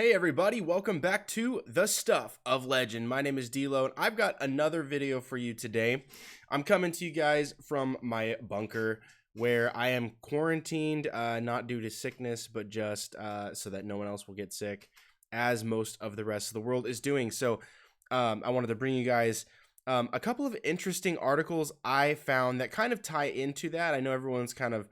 Hey everybody, welcome back to The Stuff of Legend. My name is D-Lo, and I've got another video for you today. I'm coming to you guys from my bunker where I am quarantined, not due to sickness, but just so that no one else will get sick, as most of the rest of the world is doing. So I wanted to bring you guys a couple of interesting articles I found that kind of tie into that. I know everyone's kind of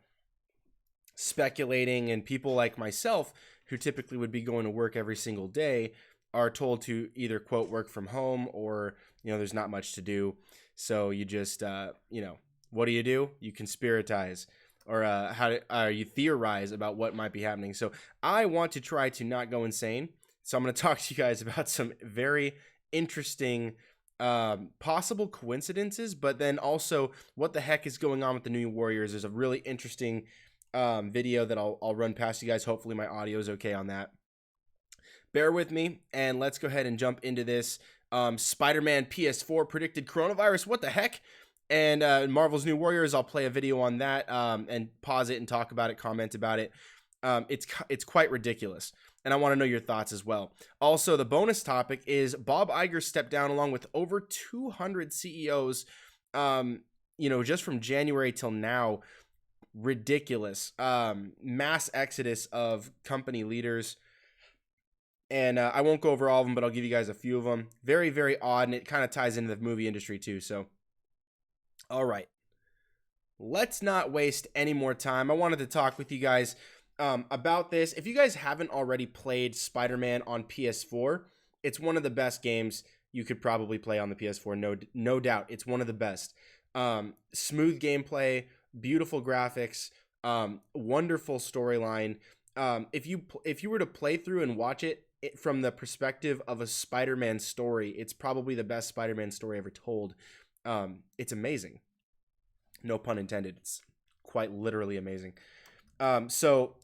speculating, and people like myself who typically would be going to work every single day are told to either quote work from home, or there's not much to do, so you just what do? You conspiratize, or you theorize about what might be happening. So I want to try to not go insane, so I'm going to talk to you guys about some very interesting possible coincidences, but then also what the heck is going on with the New Warriors. There's a really interesting video that I'll run past you guys. Hopefully my audio is okay on that. Bear with me, and let's go ahead and jump into this. Spider-Man PS4 predicted coronavirus. What the heck? And Marvel's New Warriors. I'll play a video on that and pause it and talk about it, comment about it. It's quite ridiculous, and I want to know your thoughts as well. Also, the bonus topic is Bob Iger stepped down along with over 200 CEOs. Just from January till now. Ridiculous. Mass exodus of company leaders, and I won't go over all of them, but I'll give you guys a few of them. Very, very odd, and it kind of ties into the movie industry too. So all right, let's not waste any more time. I wanted to talk with you guys about this. If you guys haven't already played Spider-Man on PS4, it's one of the best games you could probably play on the PS4. No doubt, it's one of the best. Smooth gameplay, beautiful graphics, wonderful storyline. If you were to play through and watch it from the perspective of a Spider-Man story, it's probably the best Spider-Man story ever told. It's amazing. No pun intended. It's quite literally amazing. So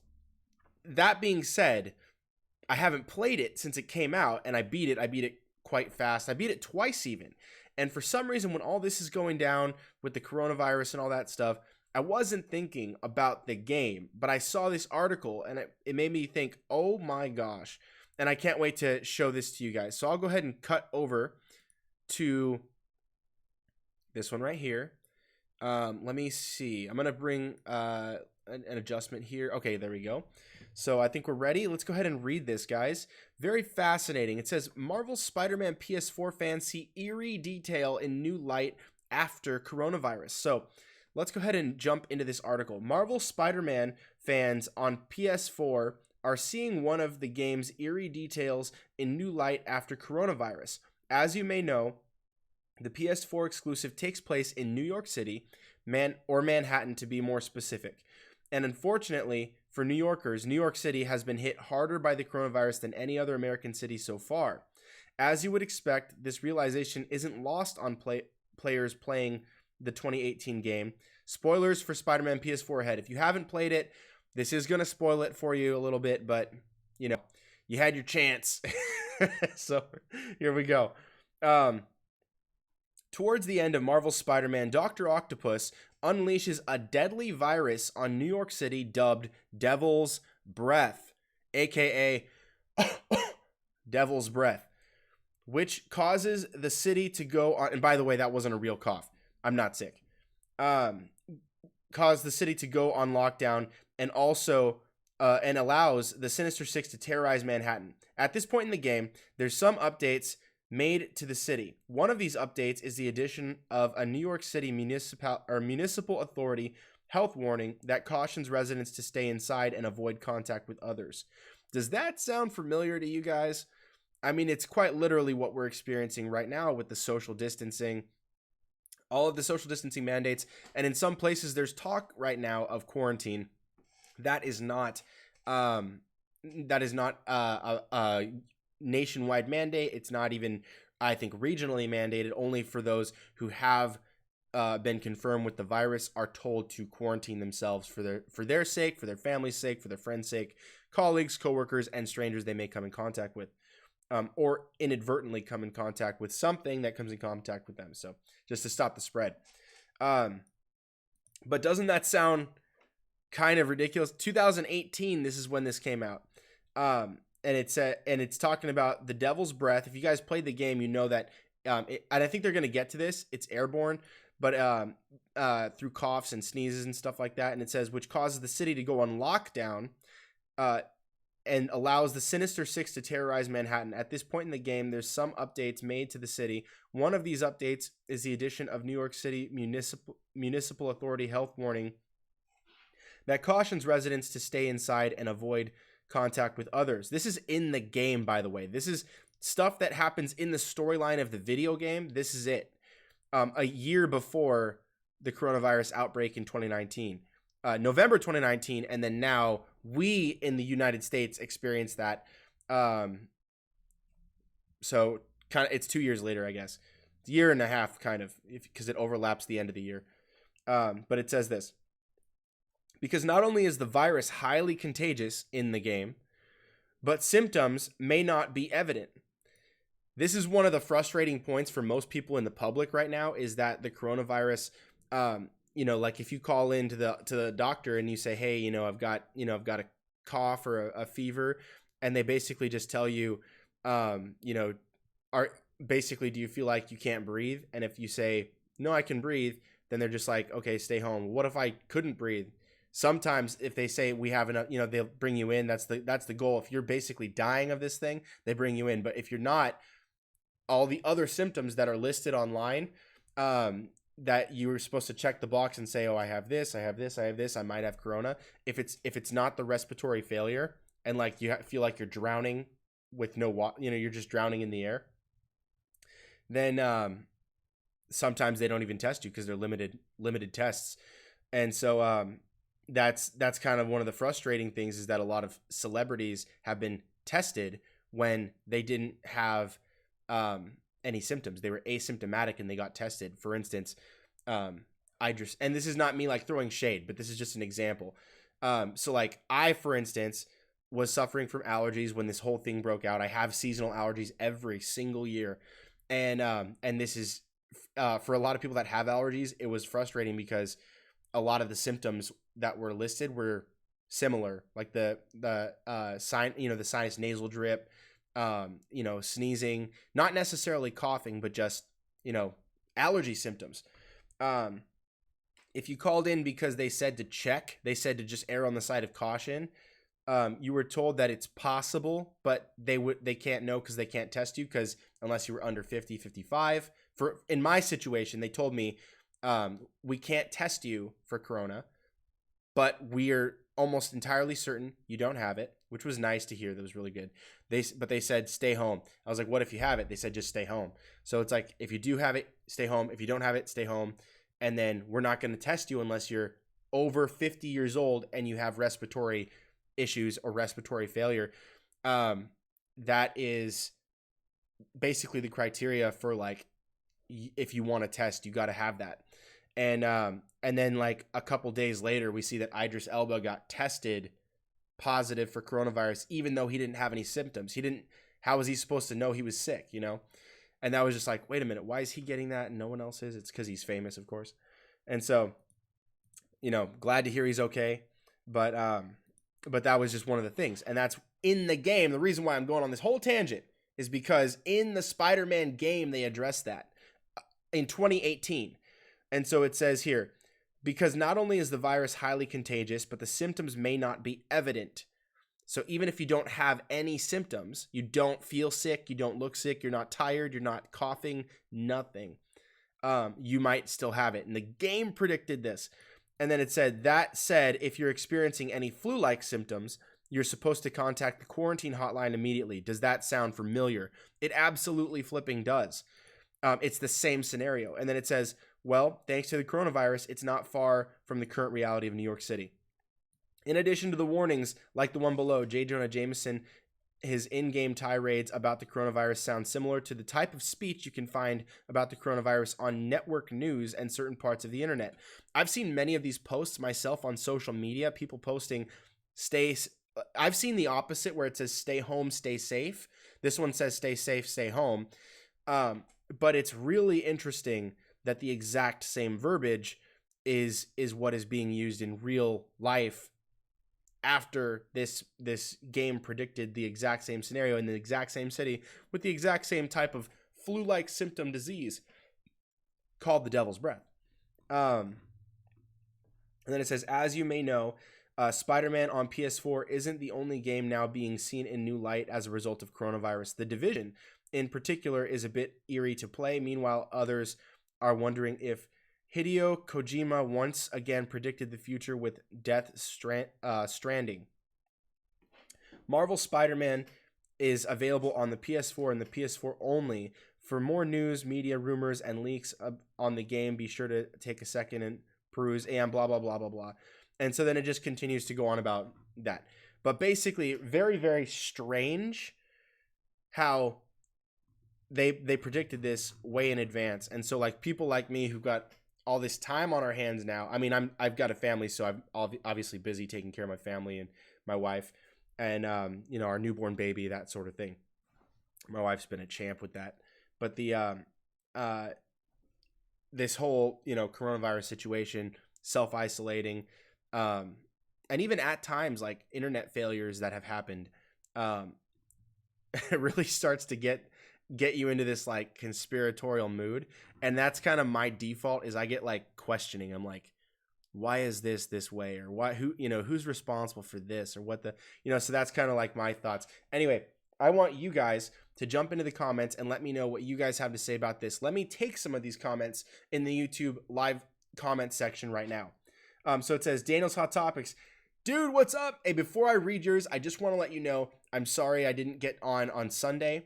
that being said, I haven't played it since it came out, and I beat it quite fast. I beat it twice even. And for some reason, when all this is going down with the coronavirus and all that stuff, I wasn't thinking about the game, but I saw this article, and it made me think, oh my gosh. And I can't wait to show this to you guys. So I'll go ahead and cut over to this one right here. Let me see. I'm going to bring an adjustment here. Okay, there we go. So I think we're ready. Let's go ahead and read this, guys. Very fascinating. It says, Marvel Spider-Man PS4 fans see eerie detail in new light after coronavirus. So let's go ahead and jump into this article. Marvel Spider-Man fans on PS4 are seeing one of the game's eerie details in new light after coronavirus. As you may know, the PS4 exclusive takes place in New York City, or Manhattan to be more specific. And unfortunately for New Yorkers, New York City has been hit harder by the coronavirus than any other American city so far. As you would expect, this realization isn't lost on players playing the 2018 game. Spoilers for Spider-Man PS4 ahead. If you haven't played it, this is going to spoil it for you a little bit, but you had your chance. So here we go. Towards the end of Marvel's Spider-Man, Dr. Octopus unleashes a deadly virus on New York City dubbed Devil's Breath, aka Devil's Breath, which causes the city to go on. And by the way, that wasn't a real cough. I'm not sick. Caused the city to go on lockdown, and also and allows the Sinister Six to terrorize Manhattan. At this point in the game, there's some updates made to the city. One of these updates is the addition of a New York City municipal authority health warning that cautions residents to stay inside and avoid contact with others. Does that sound familiar to you guys? I mean, it's quite literally what we're experiencing right now with the social distancing, all of the social distancing mandates, and in some places there's talk right now of quarantine. That is not a nationwide mandate. It's not even, I think, regionally mandated. Only for those who have been confirmed with the virus are told to quarantine themselves for their sake, for their family's sake, for their friends' sake, colleagues, coworkers, and strangers they may come in contact with, or inadvertently come in contact with something that comes in contact with them. So just to stop the spread. But doesn't that sound kind of ridiculous? 2018, this is when this came out. and it's talking about the devil's breath. If you guys played the game, you know that, and I think they're going to get to this. It's airborne, but through coughs and sneezes and stuff like that. And it says, which causes the city to go on lockdown, and allows the Sinister Six to terrorize Manhattan. At this point in the game, there's some updates made to the city. One of these updates is the addition of New York City Municipal Authority health warning that cautions residents to stay inside and avoid contact with others. This is in the game, by the way. This is stuff that happens in the storyline of the video game. This is it. A year before the coronavirus outbreak in 2019. November 2019, and then now we in the United States experienced that. So kind of, it's 2 years later, I guess. It's a year and a half, kind of, because it overlaps the end of the year. But it says this. Because not only is the virus highly contagious in the game, but symptoms may not be evident. This is one of the frustrating points for most people in the public right now, is that the coronavirus, like if you call in to the doctor and you say, hey, I've got a cough or a fever, and they basically just tell you, do you feel like you can't breathe? And if you say, no, I can breathe, then they're just like, okay, stay home. What if I couldn't breathe? Sometimes if they say we have enough, they'll bring you in. That's the goal. If you're basically dying of this thing, they bring you in. But if you're not, all the other symptoms that are listed online, that you were supposed to check the box and say, oh, I have this, I might have corona. If it's not the respiratory failure, and like you feel like you're drowning with no water, you're just drowning in the air, then sometimes they don't even test you because they're limited tests. And so that's kind of one of the frustrating things, is that a lot of celebrities have been tested when they didn't have any symptoms. They were asymptomatic and they got tested. For instance, Iger, and this is not me like throwing shade, but this is just an example. So like I, for instance, was suffering from allergies when this whole thing broke out. I have seasonal allergies every single year. And this is, for a lot of people that have allergies, it was frustrating because a lot of the symptoms that were listed were similar, like the sinus nasal drip, sneezing, not necessarily coughing, but just, allergy symptoms. If you called in because they said to just err on the side of caution, you were told that it's possible, but they can't know because they can't test you, because unless you were under 50, 55. In my situation, they told me, we can't test you for corona, but we're almost entirely certain you don't have it, which was nice to hear. That was really good. But they said, stay home. I was like, what if you have it? They said, just stay home. So it's like, if you do have it, stay home. If you don't have it, stay home. And then we're not going to test you unless you're over 50 years old and you have respiratory issues or respiratory failure. That is basically the criteria for, like, if you want to test, you got to have that. And then like a couple days later, we see that Idris Elba got tested positive for coronavirus, even though he didn't have any symptoms. How was he supposed to know he was sick, And that was just like, wait a minute, why is he getting that and no one else is? It's because he's famous, of course. And so, glad to hear he's okay. But that was just one of the things. And that's in the game. The reason why I'm going on this whole tangent is because in the Spider-Man game, they addressed that in 2018. And so it says here, because not only is the virus highly contagious, but the symptoms may not be evident. So even if you don't have any symptoms, you don't feel sick, you don't look sick, you're not tired, you're not coughing, nothing, you might still have it. And the game predicted this. And then it said, if you're experiencing any flu-like symptoms, you're supposed to contact the quarantine hotline immediately. Does that sound familiar? It absolutely flipping does. It's the same scenario. And then it says, well, thanks to the coronavirus, it's not far from the current reality of New York City. In addition to the warnings, like the one below, J. Jonah Jameson, his in-game tirades about the coronavirus sound similar to the type of speech you can find about the coronavirus on network news and certain parts of the internet. I've seen many of these posts myself on social media, people posting, I've seen the opposite where it says stay home, stay safe. This one says stay safe, stay home. But it's really interesting that the exact same verbiage is what is being used in real life after this game predicted the exact same scenario in the exact same city with the exact same type of flu-like symptom disease called the Devil's Breath. And then it says, as you may know, Spider-Man on PS4 isn't the only game now being seen in new light as a result of coronavirus. The Division, in particular, is a bit eerie to play. Meanwhile, others are wondering if Hideo Kojima once again predicted the future with Death Stranding. Marvel Spider-Man is available on the PS4 and the PS4 only. For more news, media rumors, and leaks on the game, be sure to take a second and peruse and blah, blah, blah, blah, blah. And so then it just continues to go on about that. But basically, very, very strange how they predicted this way in advance. And so, like, people like me who've got all this time on our hands now. I mean, I've got a family, so I'm obviously busy taking care of my family and my wife and, you know, our newborn baby, that sort of thing. My wife's been a champ with that. But the this whole, you know, coronavirus situation, self-isolating, and even at times like internet failures that have happened, it really starts to get you into this like conspiratorial mood. And that's kind of my default, is I get like questioning. I'm like, why is this way? Or who's responsible for this, or what the, you know, so that's kind of like my thoughts. Anyway, I want you guys to jump into the comments and let me know what you guys have to say about this. Let me take some of these comments in the YouTube live comment section right now. So it says, Daniel's Hot Topics. Dude, what's up? Hey, before I read yours, I just want to let you know, I'm sorry I didn't get on Sunday.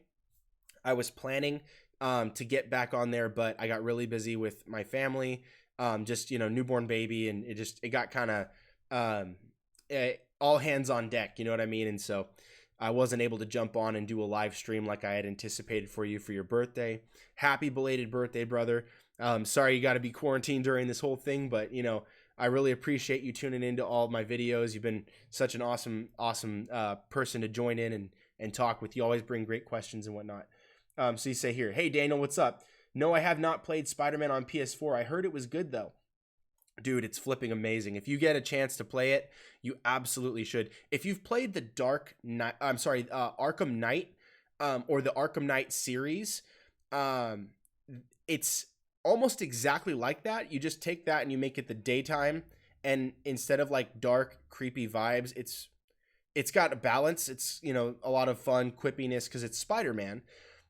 I was planning to get back on there, but I got really busy with my family, just, you know, newborn baby, and it got kind of all hands on deck, you know what I mean? And so I wasn't able to jump on and do a live stream like I had anticipated for you for your birthday. Happy belated birthday, brother. Sorry you got to be quarantined during this whole thing, but, you know, I really appreciate you tuning into all of my videos. You've been such an awesome person to join in and talk with. You always bring great questions and whatnot. So you say here, hey, Daniel, what's up? No, I have not played Spider-Man on PS4. I heard it was good, though. Dude, it's flipping amazing. If you get a chance to play it, you absolutely should. If you've played the Arkham Knight, or the Arkham Knight series, it's almost exactly like that. You just take that and you make it the daytime, and instead of like dark, creepy vibes, it's got a balance. It's, you know, a lot of fun quippiness because it's Spider-Man,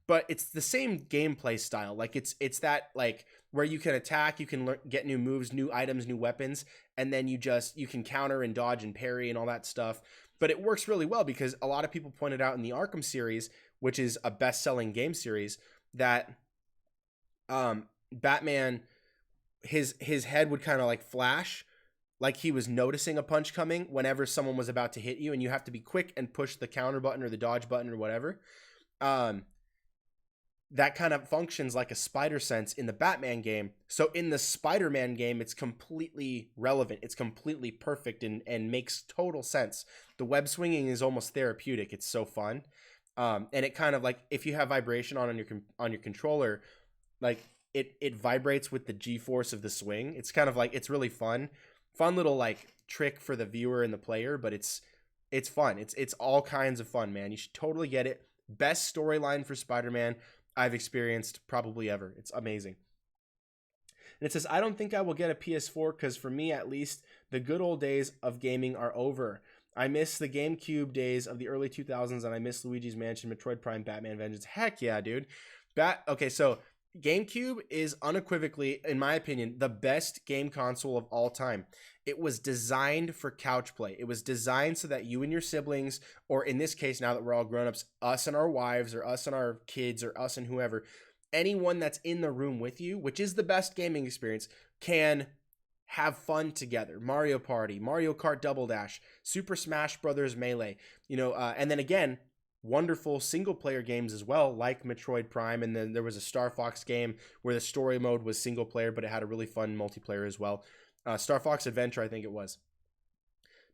but it's the same gameplay style. Like it's that like where you can attack, you can get new moves, new items, new weapons, and then you can counter and dodge and parry and all that stuff. But it works really well because a lot of people pointed out in the Arkham series, which is a best-selling game series, that Batman, his head would kind of like flash, like he was noticing a punch coming whenever someone was about to hit you, and you have to be quick and push the counter button or the dodge button or whatever. That kind of functions like a spider sense in the Batman game. So in the Spider-Man game, it's completely relevant. It's completely perfect and makes total sense. The web swinging is almost therapeutic. It's so fun. And it kind of like, if you have vibration on your controller, like it vibrates with the G-force of the swing. It's kind of like, it's really fun little like trick for the viewer and the player, but it's fun. It's all kinds of fun, man. You should totally get it. Best storyline for Spider-Man I've experienced probably ever. It's amazing. And it says, I don't think I will get a PS4 because for me at least, the good old days of gaming are over. I miss the GameCube days of the early 2000s, and I miss Luigi's Mansion, Metroid Prime, Batman Vengeance. Heck yeah, dude. Okay, so GameCube is unequivocally, in my opinion, the best game console of all time. It was designed for couch play. It was designed so that you and your siblings, or in this case, now that we're all grown-ups, us and our wives, or us and our kids, or us and whoever, anyone that's in the room with you, which is the best gaming experience, can have fun together. Mario Party, Mario Kart Double Dash, Super Smash Brothers Melee, you know, and then again, wonderful single-player games as well, like Metroid Prime, and then there was a Star Fox game where the story mode was single-player, but it had a really fun multiplayer as well. Star Fox Adventure, I think it was.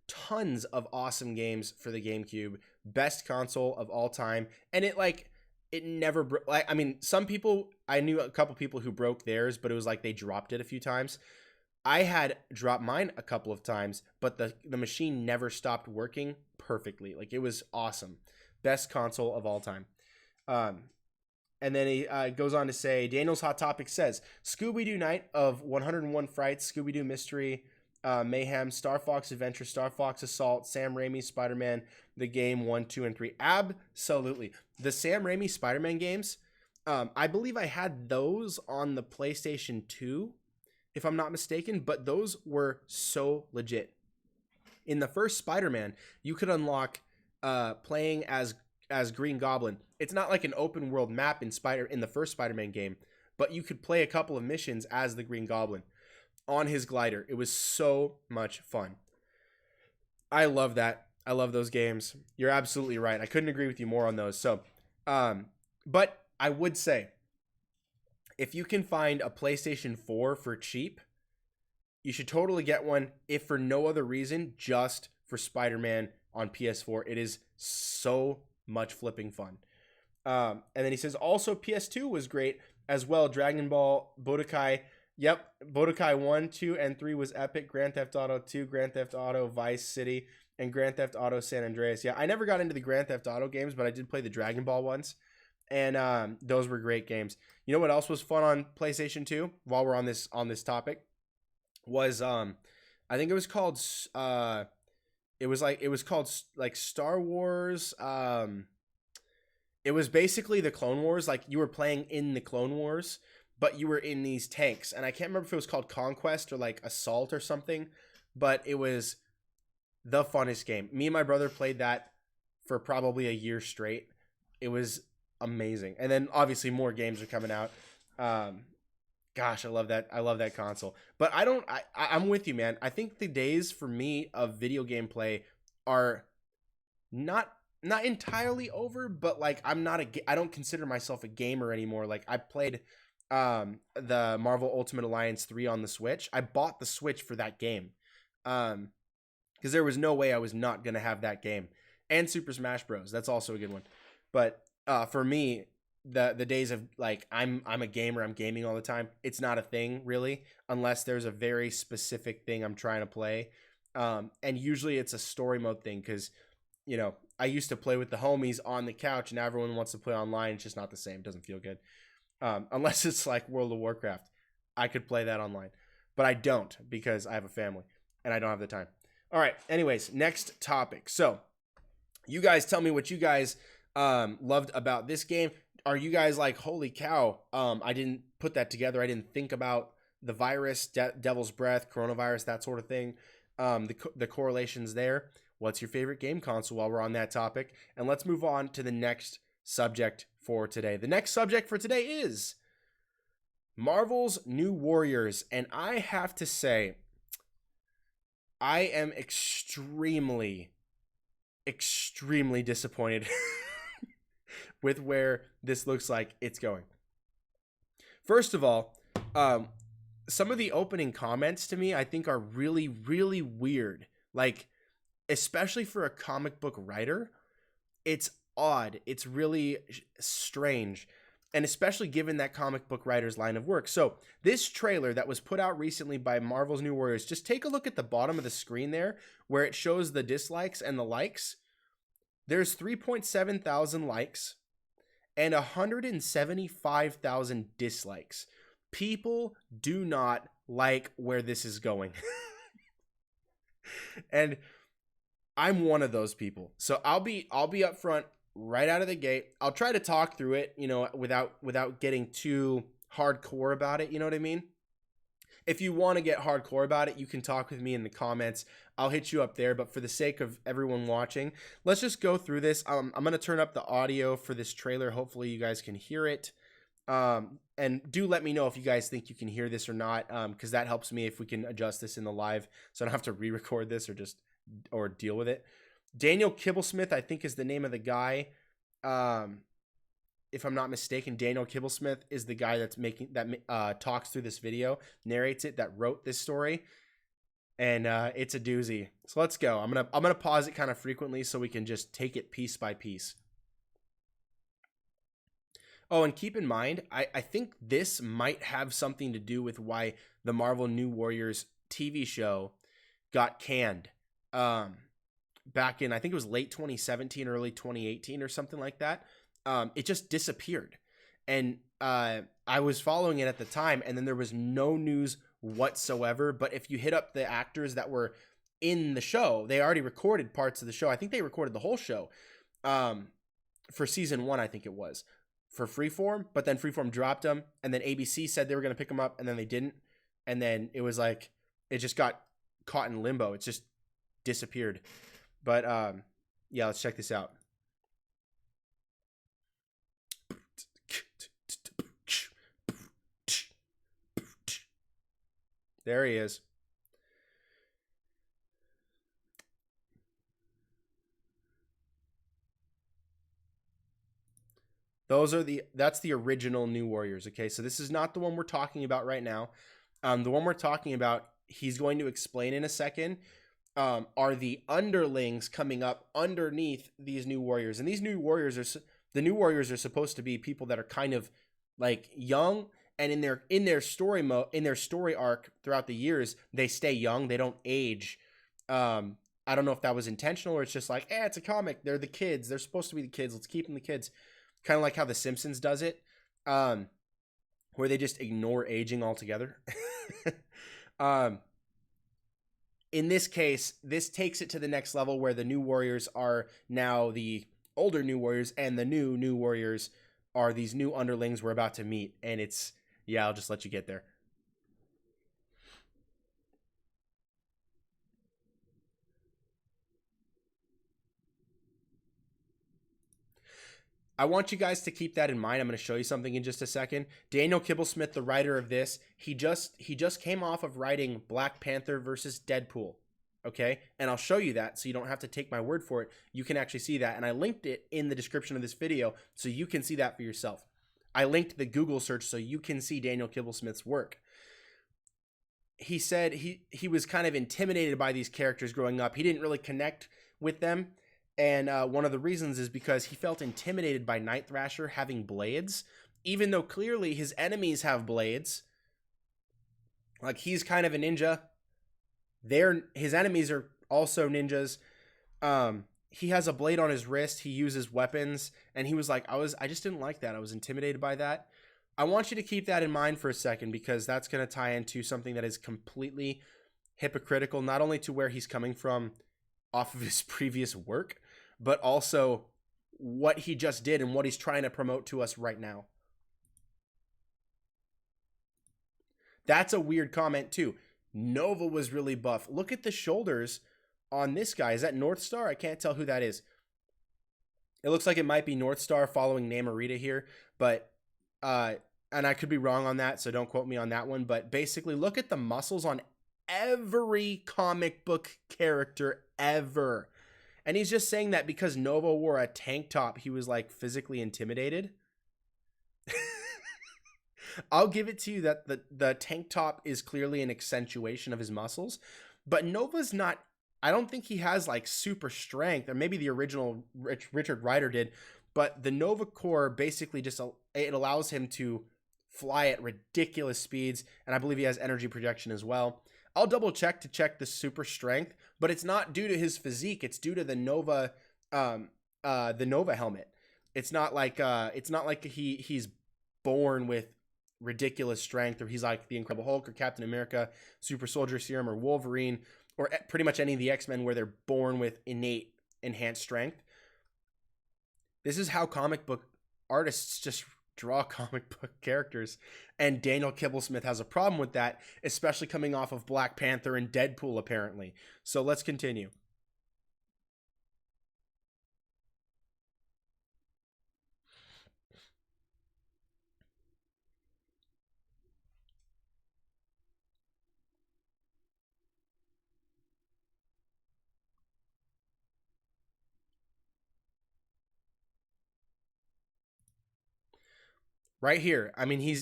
Tons of awesome games for the GameCube. Best console of all time. And it never I mean, some people, I knew a couple people who broke theirs, but it was like they dropped it a few times. I had dropped mine a couple of times, but the machine never stopped working perfectly. Like, it was awesome. Best console of all time. And then he goes on to say, Daniel's Hot Topic says, Scooby-Doo Night of 101 Frights, Scooby-Doo Mystery, Mayhem, Star Fox Adventure, Star Fox Assault, Sam Raimi, Spider-Man, the game 1, 2, and 3. Absolutely. The Sam Raimi Spider-Man games, I believe I had those on the PlayStation 2, if I'm not mistaken, but those were so legit. In the first Spider-Man, you could unlock playing as Green Goblin. It's not like an open world map in the first Spider-Man game, but you could play a couple of missions as the Green Goblin on his glider. It was so much fun. I love that. I love those games. You're absolutely right. I couldn't agree with you more on those. So, but I would say, if you can find a PlayStation 4 for cheap, you should totally get one, if for no other reason, just for Spider-Man on PS4. It is so much flipping fun. And then he says, also PS2 was great as well. Dragon Ball, Budokai. Yep, Budokai 1, 2, and 3 was epic. Grand Theft Auto 2, Grand Theft Auto Vice City, and Grand Theft Auto San Andreas. Yeah, I never got into the Grand Theft Auto games, but I did play the Dragon Ball ones. And those were great games. You know what else was fun on PlayStation 2? While we're on this topic, was I think it was called it was called Star Wars. It was basically the Clone Wars. Like, you were playing in the Clone Wars, but you were in these tanks. And I can't remember if it was called Conquest or like Assault or something, but it was the funnest game. Me and my brother played that for probably a year straight. It was amazing. And then obviously more games are coming out. Gosh, I love that. I love that console. But I'm with you, man. I think the days for me of video game play are not entirely over, but like, I don't consider myself a gamer anymore. Like, I played the Marvel Ultimate Alliance 3 on the Switch. I bought the Switch for that game. Because there was no way I was not going to have that game. And Super Smash Bros. That's also a good one. But for me, the days of like, I'm a gamer, I'm gaming all the time, it's not a thing really, unless there's a very specific thing I'm trying to play. And usually it's a story mode thing, because, you know, I used to play with the homies on the couch, and everyone wants to play online. It's just not the same. It doesn't feel good. Unless it's like World of Warcraft. I could play that online. But I don't, because I have a family and I don't have the time. All right. Anyways, next topic. So, you guys tell me what you guys loved about this game. Are you guys like, holy cow, I didn't put that together. I didn't think about the virus, devil's breath, coronavirus, that sort of thing. The correlations there. What's your favorite game console while we're on that topic? And let's move on to the next subject for today. The next subject for today is Marvel's New Warriors. And I have to say, I am extremely disappointed with where this looks like it's going. First of all, some of the opening comments to me, I think, are really, really weird. Like, especially for a comic book writer, it's odd. It's really strange. And especially given that comic book writer's line of work. So this trailer that was put out recently by Marvel's New Warriors, just take a look at the bottom of the screen there, where it shows the dislikes and the likes. There's 3.7 thousand likes and 175,000 dislikes. People do not like where this is going. And I'm one of those people. So I'll be upfront right out of the gate. I'll try to talk through it, you know, without getting too hardcore about it, you know what I mean? If you want to get hardcore about it, you can talk with me in the comments. I'll hit you up there, but for the sake of everyone watching, let's just go through this. I'm going to turn up the audio for this trailer. Hopefully you guys can hear it. And do let me know if you guys think you can hear this or not, because that helps me if we can adjust this in the live, so I don't have to re-record this or deal with it. Daniel Kibblesmith, I think, is the name of the guy. If I'm not mistaken, Daniel Kibblesmith is the guy that's talks through this video, narrates it, that wrote this story, and it's a doozy. So let's go. I'm gonna pause it kind of frequently so we can just take it piece by piece. Oh, and keep in mind, I think this might have something to do with why the Marvel New Warriors TV show got canned back in, I think it was late 2017, early 2018 or something like that. It just disappeared. And I was following it at the time, and then there was no news whatsoever. But if you hit up the actors that were in the show, they already recorded parts of the show. I think they recorded the whole show for season 1, I think it was, for Freeform. But then Freeform dropped them, and then ABC said they were going to pick them up, and then they didn't. And then it was like, it just got caught in limbo. It just disappeared. But yeah, let's check this out. There he is. That's the original New Warriors. Okay, so this is not the one we're talking about right now. The one we're talking about, he's going to explain in a second, are the underlings coming up underneath these New Warriors. And these New Warriors are supposed to be people that are kind of like young, and in their story arc throughout the years, they stay young, they don't age. I don't know if that was intentional or it's just like, it's a comic, they're the kids, they're supposed to be the kids, let's keep them the kids. Kind of like how The Simpsons does it, where they just ignore aging altogether. In this case, this takes it to the next level where the New Warriors are now the older New Warriors, and the new Warriors are these new underlings we're about to meet. And it's, yeah, I'll just let you get there. I want you guys to keep that in mind. I'm going to show you something in just a second. Daniel Kibblesmith, the writer of this, he just came off of writing Black Panther versus Deadpool. Okay, and I'll show you that so you don't have to take my word for it. You can actually see that, and I linked it in the description of this video so you can see that for yourself. I linked the Google search so you can see Daniel Kibblesmith's work. He said he was kind of intimidated by these characters growing up. He didn't really connect with them, and one of the reasons is because he felt intimidated by Night Thrasher having blades, even though clearly his enemies have blades. Like, he's kind of a ninja. His enemies are also ninjas. He has a blade on his wrist. He uses weapons, and he was like, I just didn't like that. I was intimidated by that. I want you to keep that in mind for a second, because that's going to tie into something that is completely hypocritical, not only to where he's coming from off of his previous work, but also what he just did and what he's trying to promote to us right now. That's a weird comment too. Nova was really buff. Look at the shoulders on this guy. Is that North Star? I can't tell who that is. It looks like it might be North Star following Namorita here, but and I could be wrong on that, so don't quote me on that one. But basically, look at the muscles on every comic book character ever. And he's just saying that because Nova wore a tank top, he was like physically intimidated. I'll give it to you that the tank top is clearly an accentuation of his muscles, but Nova's not, I don't think he has like super strength, or maybe the original Richard Rider did, but the Nova Core basically just, it allows him to fly at ridiculous speeds, and I believe he has energy projection as well. I'll double check to check the super strength, but it's not due to his physique. It's due to the Nova helmet. It's not like he's born with ridiculous strength, or he's like the Incredible Hulk or Captain America, Super Soldier Serum, or Wolverine, or pretty much any of the X-Men where they're born with innate enhanced strength. This is how comic book artists just draw comic book characters, and Daniel Kibblesmith has a problem with that, especially coming off of Black Panther and Deadpool apparently. So let's continue. Right here. I mean,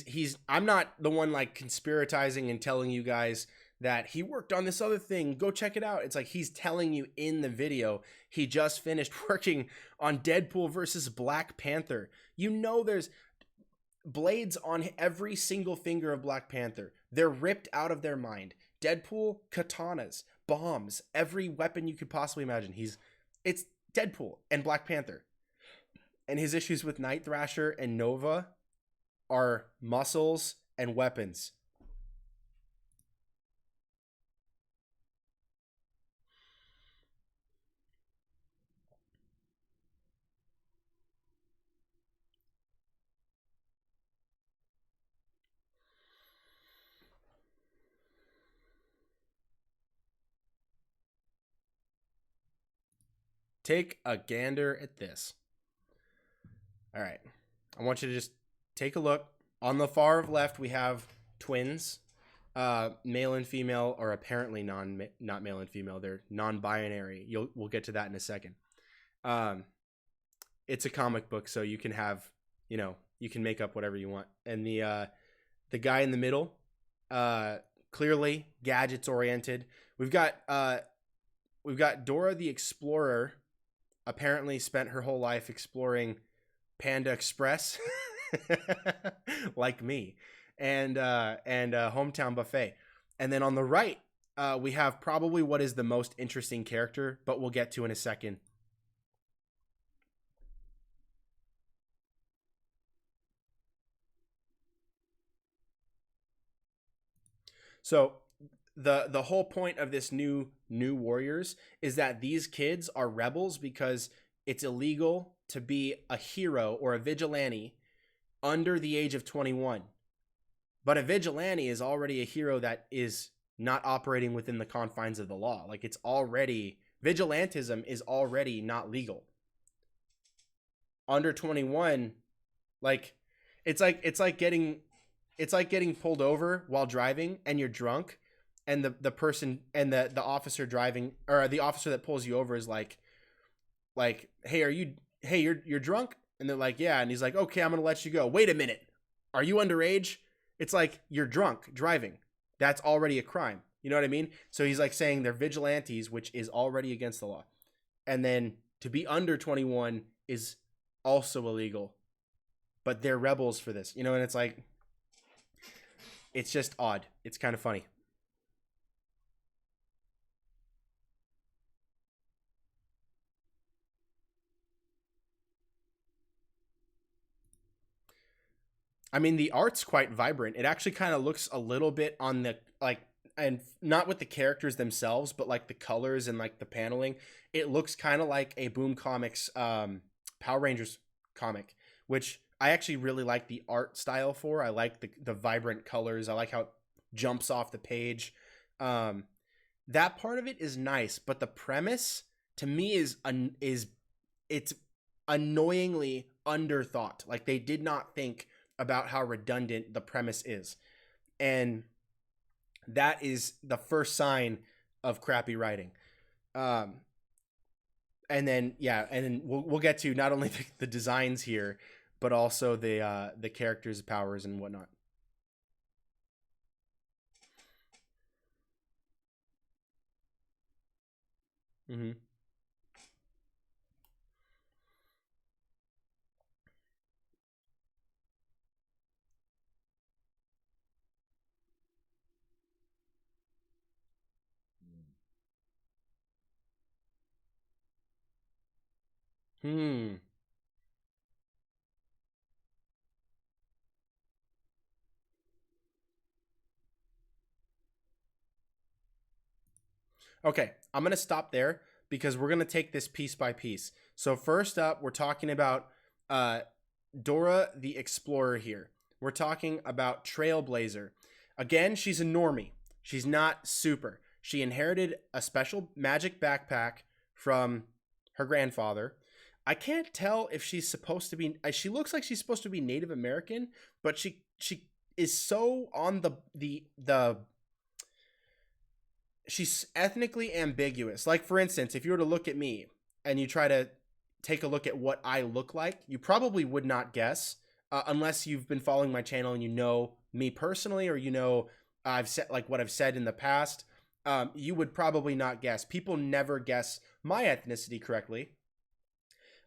I'm not the one like conspiratizing and telling you guys that he worked on this other thing, go check it out. It's like he's telling you in the video he just finished working on Deadpool versus Black Panther. You know, there's blades on every single finger of Black Panther. They're ripped out of their mind. Deadpool, katanas, bombs, every weapon you could possibly imagine. It's Deadpool and Black Panther. And his issues with Night Thrasher and Nova are muscles and weapons. Take a gander at this. All right. I want you to just take a look. On the far left, we have twins, male and female, or apparently not male and female. They're non-binary. We'll get to that in a second. It's a comic book, so you can have, you can make up whatever you want. And the guy in the middle, clearly gadgets oriented. We've got Dora the Explorer. Apparently spent her whole life exploring Panda Express, like me, and Hometown Buffet. And then on the right, we have probably what is the most interesting character, but we'll get to in a second. So the whole point of this new Warriors is that these kids are rebels because it's illegal to be a hero or a vigilante under the age of 21. But a vigilante is already a hero that is not operating within the confines of the law. Like, it's already, vigilantism is already not legal. Under 21, like it's like getting pulled over while driving and you're drunk, and the person and the officer driving, or the officer that pulls you over is like, hey, you're drunk? And they're like, yeah. And he's like, okay, I'm going to let you go. Wait a minute. Are you underage? It's like, you're drunk driving. That's already a crime. You know what I mean? So he's like saying they're vigilantes, which is already against the law. And then to be under 21 is also illegal, but they're rebels for this, and it's like, it's just odd. It's kind of funny. I mean, the art's quite vibrant. It actually kind of looks a little bit on the, like, and not with the characters themselves, but like the colors and like the paneling. It looks kind of like a Boom Comics Power Rangers comic, which I actually really like the art style for. I like the vibrant colors. I like how it jumps off the page. That part of it is nice, but the premise to me is it's annoyingly underthought. Like, they did not think about how redundant the premise is, and that is the first sign of crappy writing. And then we'll get to not only the designs here, but also the characters' powers and whatnot. Mm-hmm. Hmm. Okay, I'm gonna stop there because we're gonna take this piece by piece. So first up, we're talking about uh, Dora the Explorer here. We're talking about Trailblazer. Again, she's a normie. She's not super. She inherited a special magic backpack from her grandfather. I can't tell if she's supposed to be. She looks like she's supposed to be Native American, but she is so on the. She's ethnically ambiguous. Like, for instance, if you were to look at me and you try to take a look at what I look like, you probably would not guess, unless you've been following my channel and you know me personally, or I've said like what I've said in the past. You would probably not guess. People never guess my ethnicity correctly.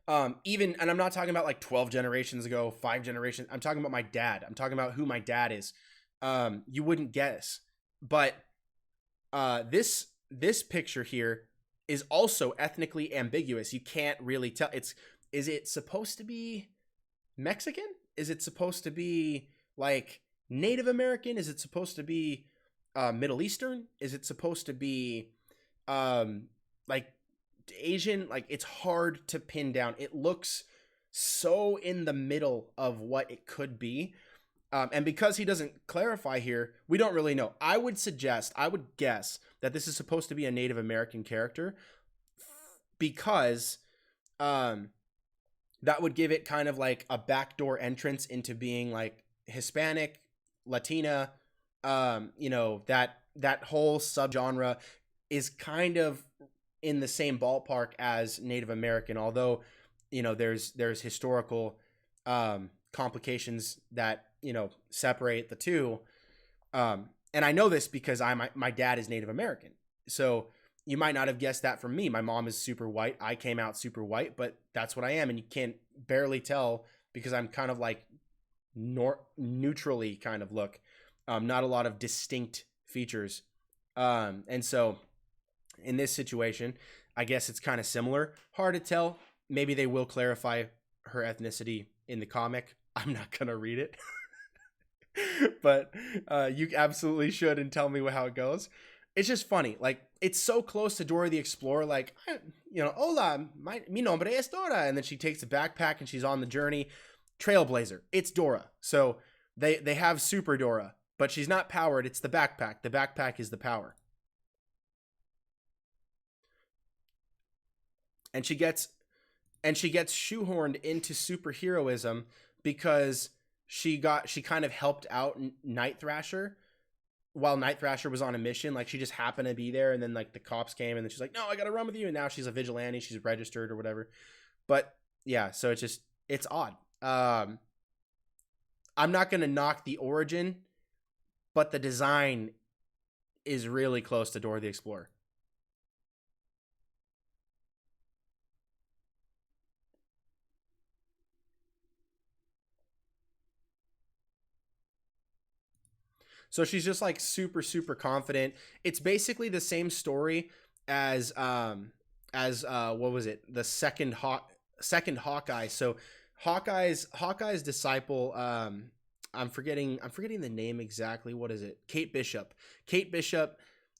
And I'm not talking about like 12 generations ago, 5 generations. I'm talking about my dad. I'm talking about who my dad is. You wouldn't guess, but This picture here is also ethnically ambiguous. You can't really tell. Is it supposed to be Mexican? Is it supposed to be like Native American? Is it supposed to be Middle Eastern? Is it supposed to be like Asian? Like, it's hard to pin down. It looks so in the middle of what it could be. And because he doesn't clarify here, we don't really know. I would guess that this is supposed to be a Native American character, because that would give it kind of like a backdoor entrance into being like Hispanic, Latina. That whole subgenre is kind of in the same ballpark as Native American, although there's historical complications that separate the two. And I know this because my dad is Native American, so you might not have guessed that from me. My mom is super white. I came out super white, but that's what I am, and you can't barely tell because I'm kind of like neutrally kind of look. Not a lot of distinct features. And so in this situation, I guess it's kind of similar. Hard to tell. Maybe they will clarify her ethnicity in the comic. I'm not going to read it. But you absolutely should, and tell me how it goes. It's just funny. Like, it's so close to Dora the Explorer. Like, hola, mi nombre es Dora. And then she takes the backpack and she's on the journey. Trailblazer. It's Dora. So they have Super Dora, but she's not powered. It's the backpack. The backpack is the power. And she gets shoehorned into superheroism because she kind of helped out Night Thrasher while Night Thrasher was on a mission. Like, she just happened to be there, and then like the cops came, and then she's like, no, I gotta run with you. And now she's a vigilante. She's registered or whatever. But yeah, so it's odd. I'm not gonna knock the origin, but the design is really close to Dora the Explorer. So she's just like super, super confident. It's basically the same story as what was it? The second Hawkeye. So Hawkeye's disciple, I'm forgetting the name exactly. What is it? Kate Bishop. Kate Bishop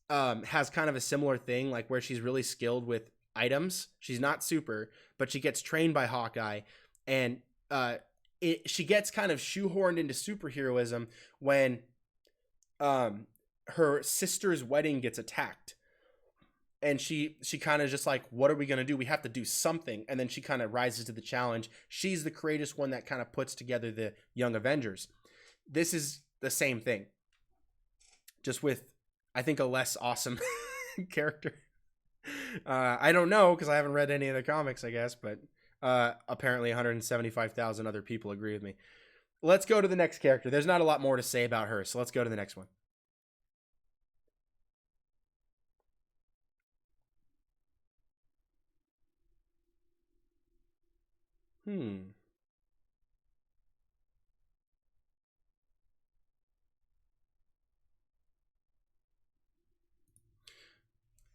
has kind of a similar thing, like where she's really skilled with items. She's not super, but she gets trained by Hawkeye, and she gets kind of shoehorned into superheroism when her sister's wedding gets attacked, and she kind of just like, what are we going to do? We have to do something. And then she kind of rises to the challenge. She's the courageous one that kind of puts together the Young Avengers. This is the same thing, just with, I think, a less awesome character. I don't know, because I haven't read any of the comics, I guess, but apparently 175,000 other people agree with me. Let's go to the next character. There's not a lot more to say about her, so let's go to the next one.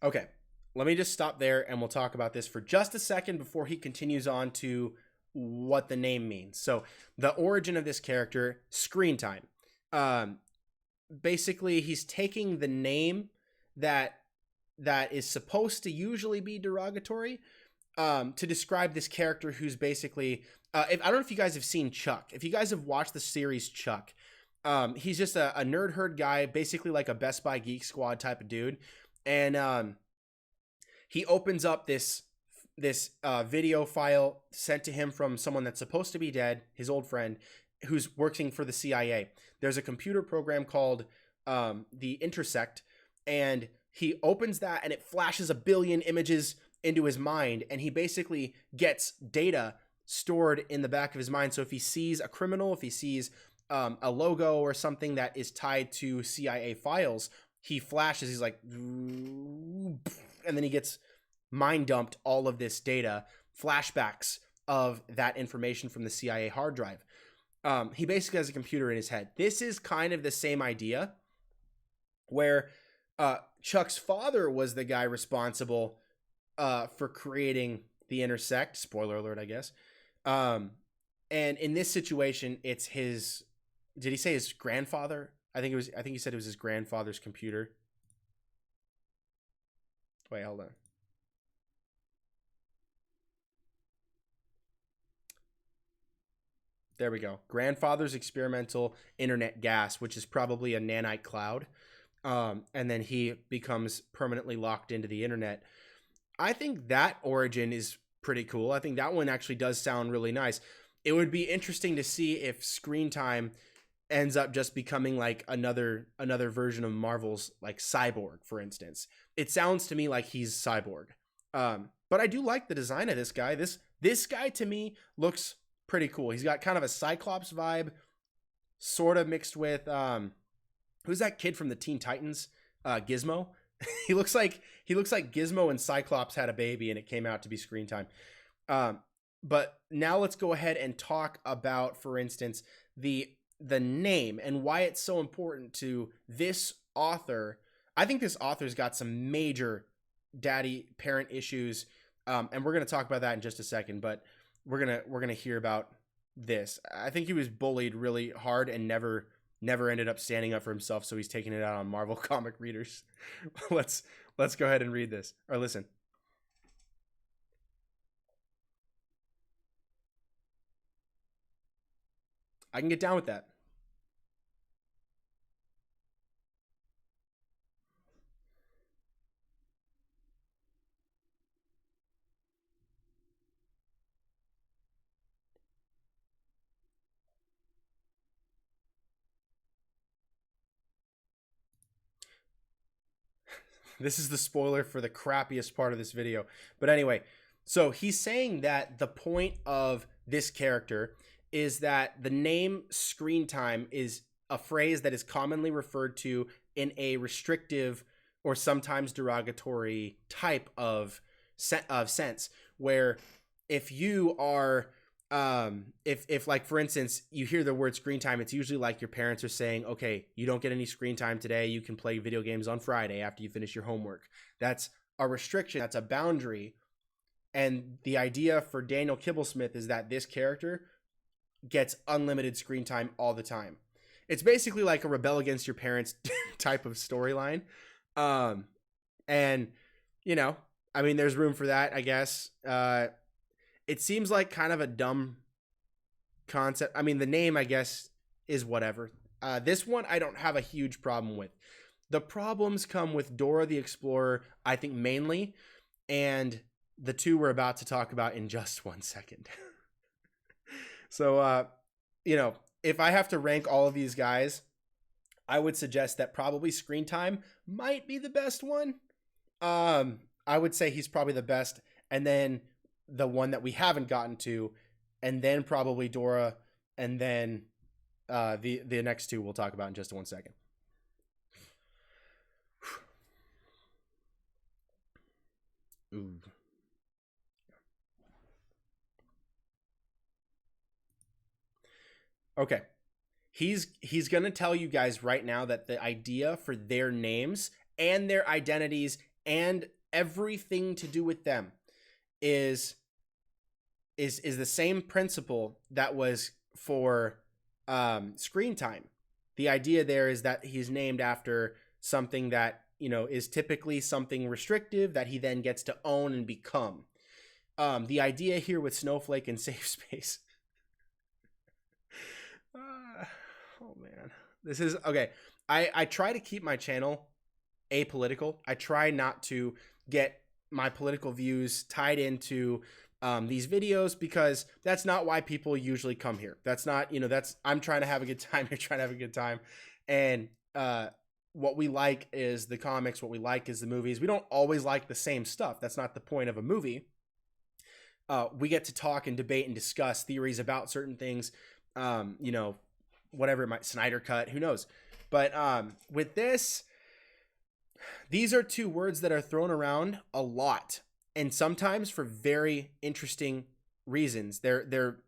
Okay, let me just stop there, and we'll talk about this for just a second before he continues on to what the name means. So the origin of this character, screen time. Basically, he's taking the name that is supposed to usually be derogatory to describe this character who's basically, I don't know if you guys have seen Chuck. If you guys have watched the series Chuck, he's just a nerd herd guy, basically like a Best Buy Geek Squad type of dude. And he opens up this video file sent to him from someone that's supposed to be dead, his old friend, who's working for the CIA. There's a computer program called the Intersect, and he opens that, and it flashes a billion images into his mind, and he basically gets data stored in the back of his mind. So if he sees a criminal, if he sees a logo or something that is tied to CIA files, he flashes, he's like, and then he gets mind dumped all of this data, flashbacks of that information from the CIA hard drive. He basically has a computer in his head. This is kind of the same idea where Chuck's father was the guy responsible for creating the Intersect. Spoiler alert, I guess. And in this situation, it's his. Did he say his grandfather? I think he said it was his grandfather's computer. Wait, hold on. There we go. Grandfather's experimental internet gas, which is probably a nanite cloud. And then he becomes permanently locked into the internet. I think that origin is pretty cool. I think that one actually does sound really nice. It would be interesting to see if Screen Time ends up just becoming like another version of Marvel's like Cyborg, for instance. It sounds to me like he's Cyborg. But I do like the design of this guy. This guy to me looks pretty cool. He's got kind of a Cyclops vibe, sort of mixed with who's that kid from the Teen Titans? Gizmo. he looks like Gizmo and Cyclops had a baby and it came out to be Screen Time. But now let's go ahead and talk about, for instance, the name and why it's so important to this author. I think this author's got some major daddy parent issues, and we're gonna talk about that in just a second. But we're gonna hear about this. I think he was bullied really hard and never ended up standing up for himself, so he's taking it out on Marvel comic readers. Let's go ahead and read this or listen. I can get down with that. This is the spoiler for the crappiest part of this video. But anyway, so he's saying that the point of this character is that the name Screen Time is a phrase that is commonly referred to in a restrictive or sometimes derogatory type of sense, where if you are if like, for instance, you hear the word Screen Time, it's usually like your parents are saying, okay, you don't get any screen time today, you can play video games on Friday after you finish your homework. That's a restriction, that's a boundary. And the idea for Daniel Kibblesmith is that this character gets unlimited screen time all the time. It's basically like a rebel against your parents type of storyline. And you know, I mean, there's room for that, I guess. It seems like kind of a dumb concept. I mean, the name, I guess, is whatever. This one I don't have a huge problem with. The problems come with Dora the Explorer, I think, mainly, and the two we're about to talk about in just 1 second. So, you know, if I have to rank all of these guys, I would suggest that probably Screen Time might be the best one. I would say he's probably the best, and then the one that we haven't gotten to, and then probably Dora, and then the next two we'll talk about in just 1 second. Ooh. Okay. He's going to tell you guys right now that the idea for their names and their identities and everything to do with them is the same principle that was for Screen Time. The idea there is that he's named after something that, you know, is typically something restrictive that he then gets to own and become. The idea here with Snowflake and Safe Space. Oh man, this is okay. I try to keep my channel apolitical. I try not to get my political views tied into these videos, because that's not why people usually come here. That's not, you know, that's, I'm trying to have a good time. You're trying to have a good time. And what we like is the comics. What we like is the movies. We don't always like the same stuff. That's not the point of a movie. We get to talk and debate and discuss theories about certain things. You know, whatever it might, Snyder Cut, who knows. But with this, these are two words that are thrown around a lot, and sometimes for very interesting reasons. They're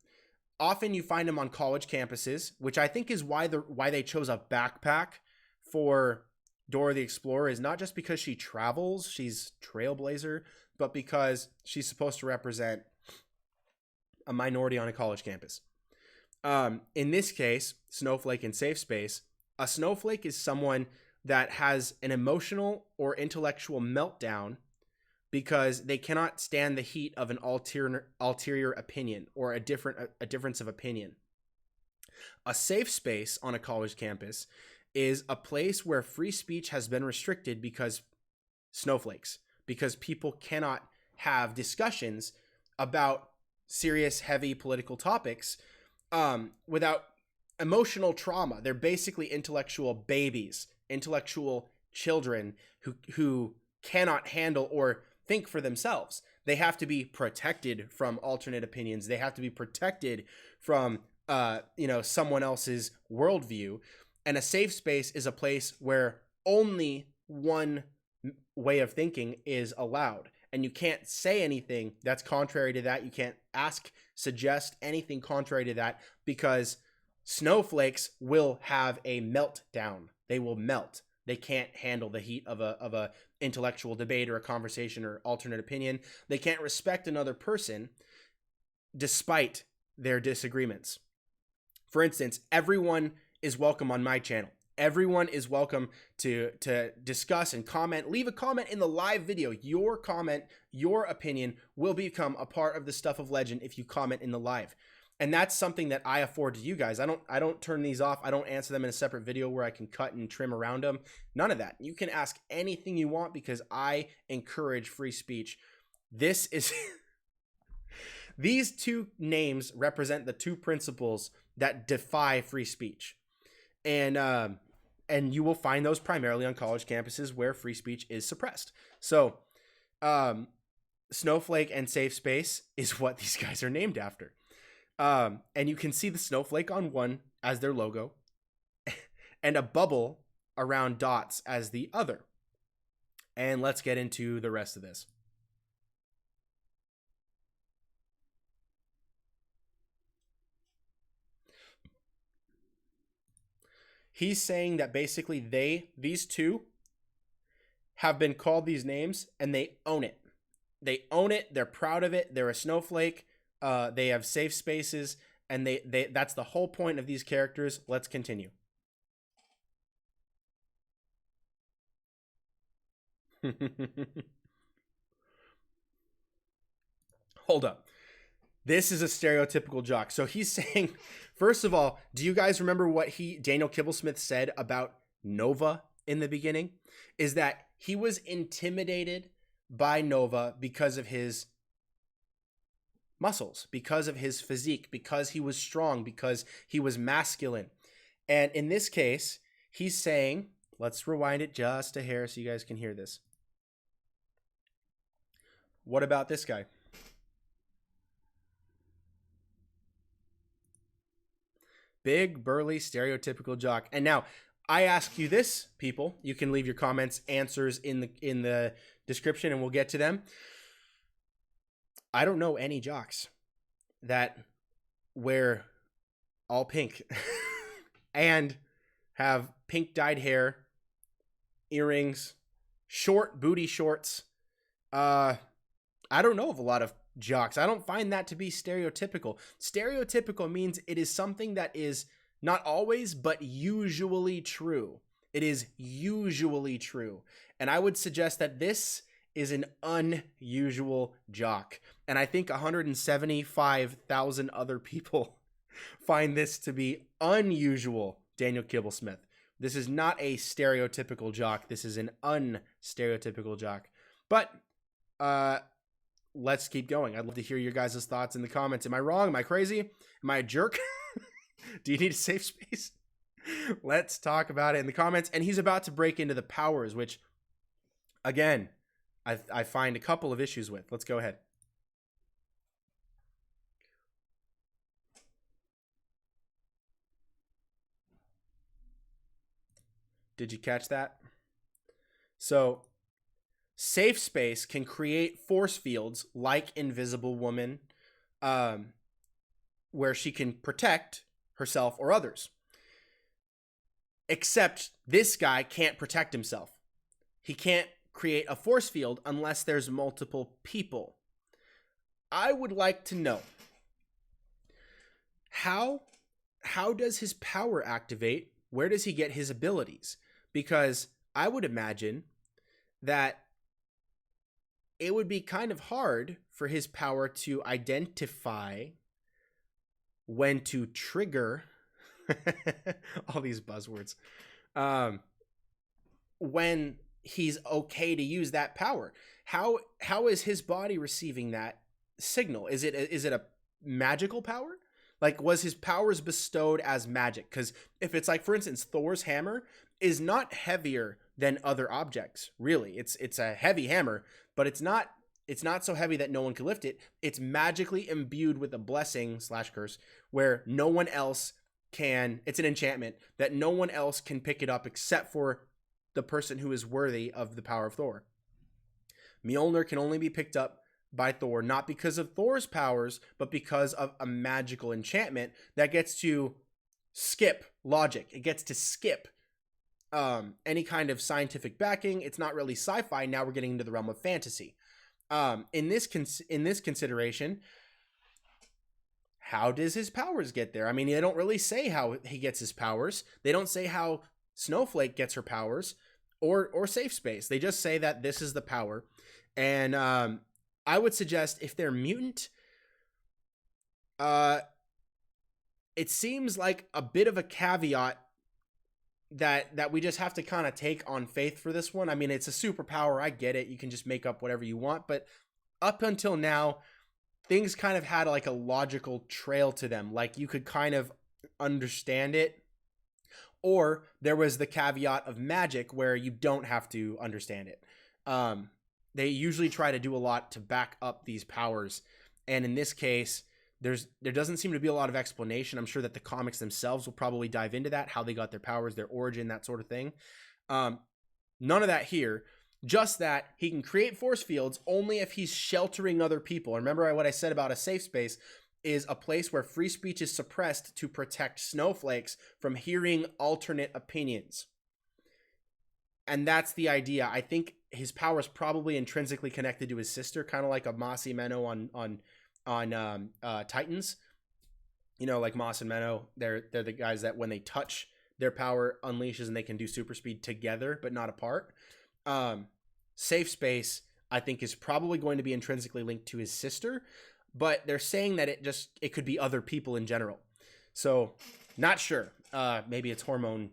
often, you find them on college campuses, which I think is why they chose a backpack for Dora the Explorer is not just because she travels, she's trailblazer, but because she's supposed to represent a minority on a college campus. In this case, Snowflake and Safe Space, a snowflake is someone that has an emotional or intellectual meltdown because they cannot stand the heat of an ulterior opinion or a difference of opinion. A safe space on a college campus is a place where free speech has been restricted because snowflakes, because people cannot have discussions about serious, heavy political topics without emotional trauma. They're basically intellectual babies, intellectual children who cannot handle or think for themselves. They have to be protected from alternate opinions. They have to be protected from someone else's worldview. And a safe space is a place where only one way of thinking is allowed. And you can't say anything that's contrary to that. You can't suggest anything contrary to that, because snowflakes will have a meltdown. They will melt. They can't handle the heat of a intellectual debate or a conversation or alternate opinion. They can't respect another person despite their disagreements. For instance, everyone is welcome on my channel. Everyone is welcome to discuss and comment. Leave a comment in the live video. Your comment, your opinion will become a part of the Stuff of Legend if you comment in the live. And that's something that I afford to you guys. I don't turn these off. I don't answer them in a separate video where I can cut and trim around them. None of that. You can ask anything you want because I encourage free speech. This is these two names represent the two principles that defy free speech. And you will find those primarily on college campuses where free speech is suppressed. So, Snowflake and Safe Space is what these guys are named after. And you can see the snowflake on one as their logo and a bubble around dots as the other. And let's get into the rest of this. He's saying that basically these two have been called these names and they own it. They own it. They're proud of it. They're a snowflake. They have safe spaces, and they that's the whole point of these characters. Let's continue. Hold up. This is a stereotypical jock. So he's saying, first of all, do you guys remember what Daniel Kibblesmith said about Nova in the beginning? Is that he was intimidated by Nova because of his muscles, because of his physique, because he was strong, because he was masculine. And in this case, he's saying, let's rewind it just a hair so you guys can hear this. What about this guy? Big, burly, stereotypical jock. And now, I ask you this, people. You can leave your comments, answers in the description, and we'll get to them. I don't know any jocks that wear all pink and have pink dyed hair, earrings, short booty shorts. I don't know of a lot of jocks. I don't find that to be stereotypical. Stereotypical means it is something that is not always, but usually true. It is usually true. And I would suggest that this is an unusual jock. And I think 175,000 other people find this to be unusual, Daniel Kibblesmith. This is not a stereotypical jock. This is an unstereotypical jock. But let's keep going. I'd love to hear your guys' thoughts in the comments. Am I wrong? Am I crazy? Am I a jerk? Do you need a safe space? Let's talk about it in the comments. And he's about to break into the powers, which, again, I find a couple of issues with. Let's go ahead. Did you catch that? So, safe space can create force fields like Invisible Woman, where she can protect herself or others. Except this guy can't protect himself. He can't create a force field unless there's multiple people. I would like to know how does his power activate? Where does he get his abilities? Because I would imagine that it would be kind of hard for his power to identify when to trigger all these buzzwords, when he's okay to use that power. How is his body receiving that signal? Is it a magical power? Like, was his powers bestowed as magic? Because if it's like, for instance, Thor's hammer is not heavier than other objects, really. It's a heavy hammer, but it's not so heavy that no one can lift it. It's magically imbued with a blessing / curse where no one else can. It's an enchantment that no one else can pick it up except for the person who is worthy of the power of Thor. Mjolnir can only be picked up by Thor, not because of Thor's powers, but because of a magical enchantment that gets to skip logic. It gets to skip any kind of scientific backing. It's not really sci-fi. Now we're getting into the realm of fantasy. In this consideration, how does his powers get there? I mean, they don't really say how he gets his powers. They don't say how Snowflake gets her powers or Safe Space. They just say that this is the power. And I would suggest if they're mutant, it seems like a bit of a caveat that we just have to kind of take on faith for this one. I mean, it's a superpower. I get it. You can just make up whatever you want. But up until now, things kind of had like a logical trail to them. Like you could kind of understand it. Or there was the caveat of magic where you don't have to understand it. They usually try to do a lot to back up these powers. And in this case, there doesn't seem to be a lot of explanation. I'm sure that the comics themselves will probably dive into that, how they got their powers, their origin, that sort of thing. None of that here. Just that he can create force fields only if he's sheltering other people. Remember what I said about a safe space is a place where free speech is suppressed to protect snowflakes from hearing alternate opinions. And that's the idea. I think his power is probably intrinsically connected to his sister, kind of like a Mossy Menno on Titans. You know, like Moss and Menno, they're the guys that when they touch, their power unleashes and they can do super speed together, but not apart. Safe Space, I think, is probably going to be intrinsically linked to his sister, but they're saying that it could be other people in general. So, not sure. Maybe it's hormone.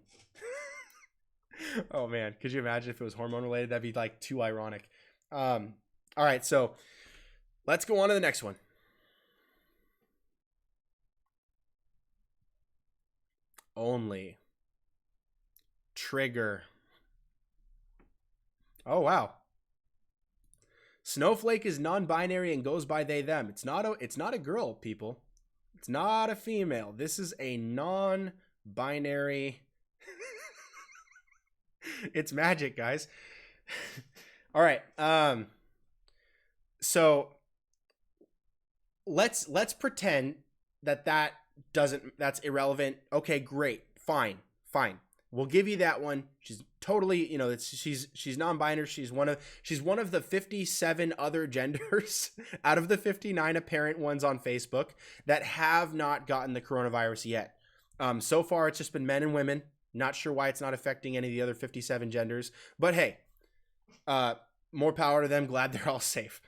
Oh man, could you imagine if it was hormone related? That'd be like too ironic. All right, so let's go on to the next one. Only trigger. Oh wow. Snowflake is non-binary and goes by they them. It's not a girl, people. It's not a female. This is a non-binary. It's magic, guys. All right. So let's pretend that's irrelevant. Okay, great. Fine. We'll give you that one. She's totally, she's non-binary. She's one of the 57 other genders out of the 59 apparent ones on Facebook that have not gotten the coronavirus yet. So far it's just been men and women. Not sure why it's not affecting any of the other 57 genders, but hey, more power to them. Glad they're all safe.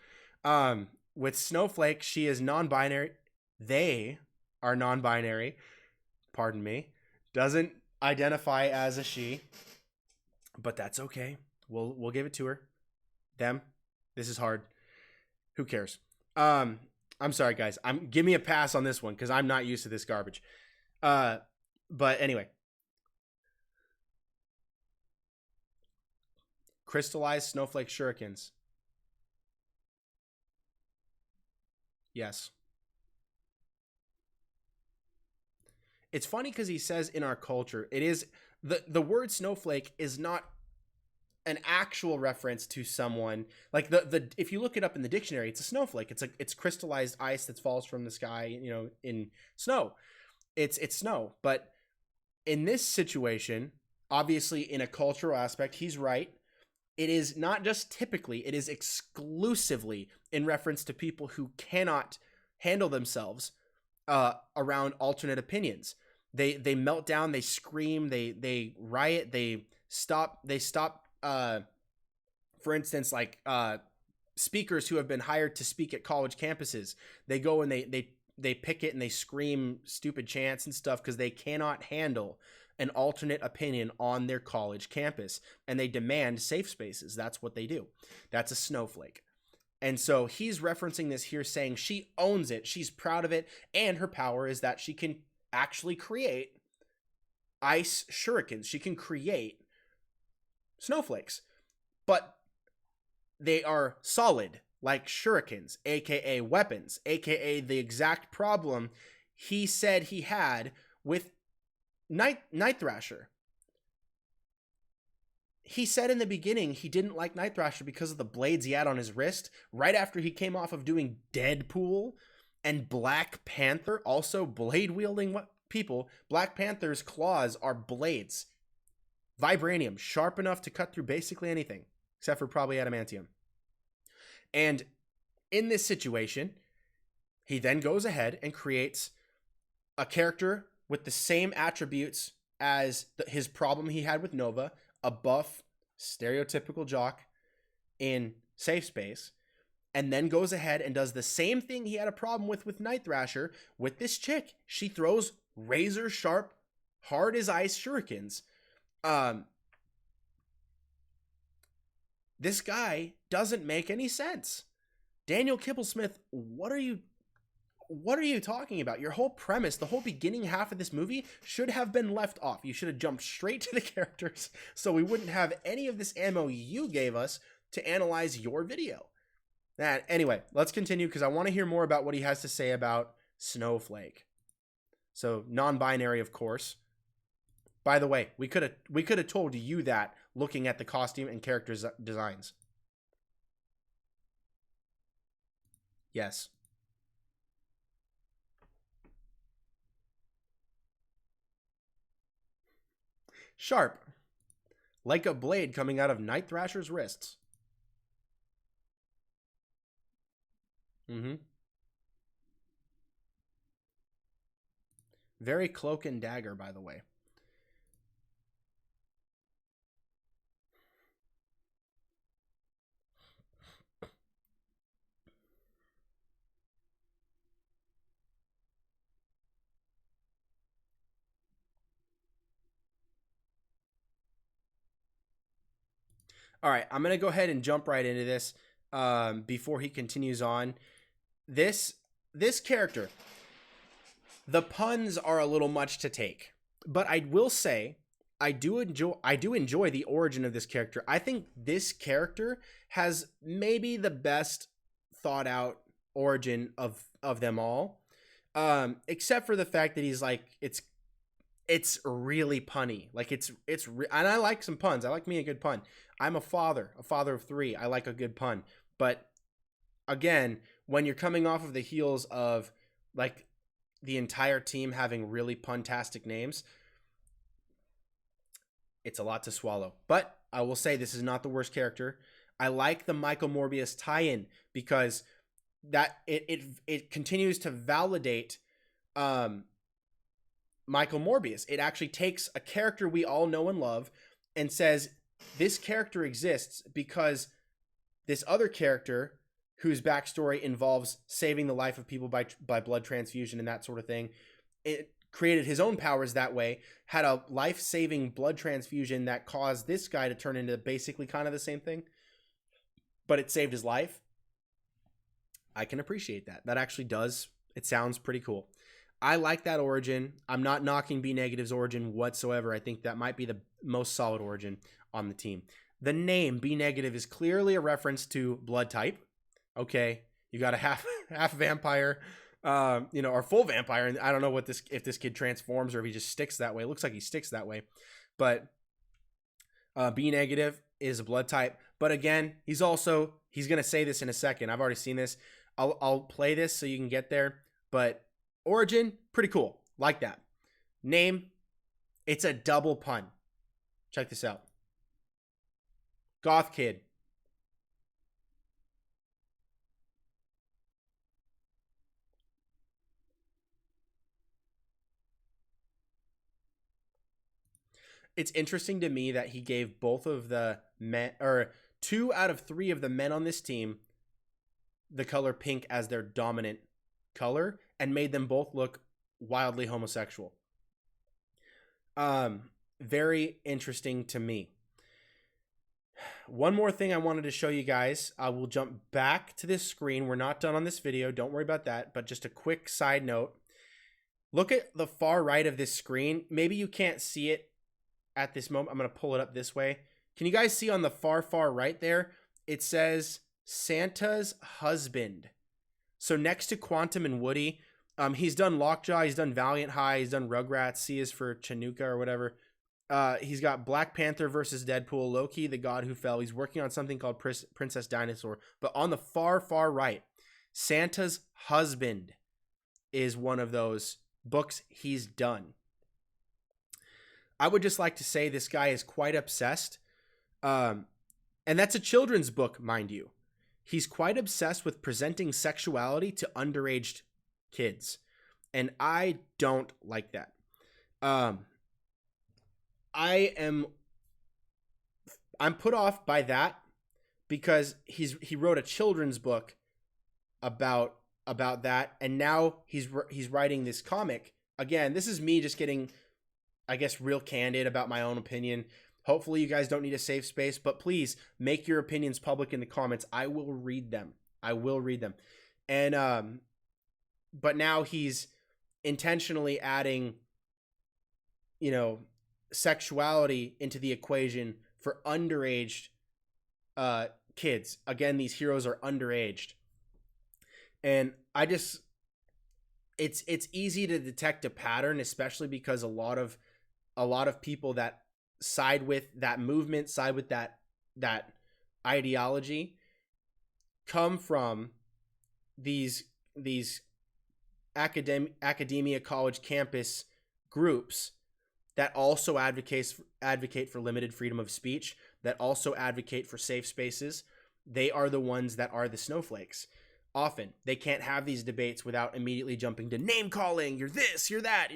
With Snowflake, she is non-binary. They are non-binary. Pardon me. Doesn't identify as a she, but that's okay. We'll give it to her. Them. This is hard. Who cares? I'm sorry, guys. Give me a pass on this one because I'm not used to this garbage. But anyway. Crystallized snowflake shurikens. Yes. It's funny because he says in our culture, it is the word snowflake is not an actual reference to someone. Like if you look it up in the dictionary, it's a snowflake. It's crystallized ice that falls from the sky, in snow. It's snow. But in this situation, obviously in a cultural aspect, he's right. It is not just typically, it is exclusively in reference to people who cannot handle themselves around alternate opinions. They melt down, they scream, they riot, they stop, for instance, like speakers who have been hired to speak at college campuses. They go and they picket and they scream stupid chants and stuff because they cannot handle an alternate opinion on their college campus, and they demand safe spaces. That's what they do. That's a snowflake. And so he's referencing this here, saying she owns it, she's proud of it, and her power is that she can actually create ice shurikens. She can create snowflakes, but they are solid, like shurikens, aka weapons, aka the exact problem he said he had with Night Thrasher. He said in the beginning he didn't like Night Thrasher because of the blades he had on his wrist, right after he came off of doing Deadpool and Black Panther, also blade-wielding people. Black Panther's claws are blades. Vibranium, sharp enough to cut through basically anything, except for probably adamantium. And in this situation, he then goes ahead and creates a character with the same attributes as his problem he had with Nova, a buff, stereotypical jock in safe space, and then goes ahead and does the same thing he had a problem with Night Thrasher with this chick. She throws razor sharp, hard as ice shurikens. This guy doesn't make any sense. Daniel Kibblesmith, what are you talking about? Your whole premise, the whole beginning half of this movie should have been left off. You should have jumped straight to the characters so we wouldn't have any of this ammo you gave us to analyze your video. Anyway, let's continue because I want to hear more about what he has to say about Snowflake. So non-binary, of course. By the way, we could have told you that looking at the costume and character designs. Yes. Sharp, like a blade coming out of Night Thrasher's wrists. Very cloak and dagger, by the way. All right, I'm going to go ahead and jump right into this before he continues on. This character, the puns are a little much to take, but I will say I do enjoy the origin of this character. I think this character has maybe the best thought out origin of them all, except for the fact that he's like it's really punny. Like and I like some puns. I like me a good pun. I'm a father of 3. I like a good pun. But again, when you're coming off of the heels of like the entire team having really puntastic names, it's a lot to swallow. But I will say this is not the worst character. I like the Michael Morbius tie-in because that it continues to validate Michael Morbius. It actually takes a character we all know and love and says this character exists because this other character whose backstory involves saving the life of people by blood transfusion and that sort of thing, it created his own powers that way, had a life-saving blood transfusion that caused this guy to turn into basically kind of the same thing, but it saved his life. I can appreciate that. That actually does. It sounds pretty cool. I like that origin. I'm not knocking B Negative's origin whatsoever. I think that might be the most solid origin on the team. The name B Negative is clearly a reference to blood type. Okay, you got a half vampire, or full vampire, and I don't know if this kid transforms or if he just sticks that way. It looks like he sticks that way, but B Negative is a blood type. But again, he's gonna say this in a second. I've already seen this. I'll play this so you can get there, but. Origin, pretty cool. Like that. Name, it's a double pun. Check this out. Goth kid. It's interesting to me that he gave both of the men, or 2 out of 3 of the men on this team, the color pink as their dominant color, and made them both look wildly homosexual. Very interesting to me. One more thing I wanted to show you guys. I will jump back to this screen. We're not done on this video. Don't worry about that. But just a quick side note. Look at the far right of this screen. Maybe you can't see it at this moment. I'm going to pull it up this way. Can you guys see on the far right there? It says Santa's husband. So next to Quantum and Woody, he's done Lockjaw, he's done Valiant High, he's done Rugrats, C is for Chinooka or whatever. He's got Black Panther versus Deadpool, Loki, The God Who Fell. He's working on something called Princess Dinosaur. But on the far right, Santa's husband is one of those books he's done. I would just like to say this guy is quite obsessed. And that's a children's book, mind you. He's quite obsessed with presenting sexuality to underage kids. And I don't like that. I'm put off by that because he wrote a children's book about that, and now he's writing this comic. Again, this is me just getting, I guess, real candid about my own opinion. Hopefully you guys don't need a safe space, but please make your opinions public in the comments. I will read them. And but now he's intentionally adding, sexuality into the equation for underage kids. Again, these heroes are underaged. And it's easy to detect a pattern, especially because a lot of people that side with that movement, side with that ideology, come from these academia, college, campus groups that also advocate for limited freedom of speech, that also advocate for safe spaces. They are the ones that are the snowflakes. Often they can't have these debates without immediately jumping to name calling. You're this, you're that,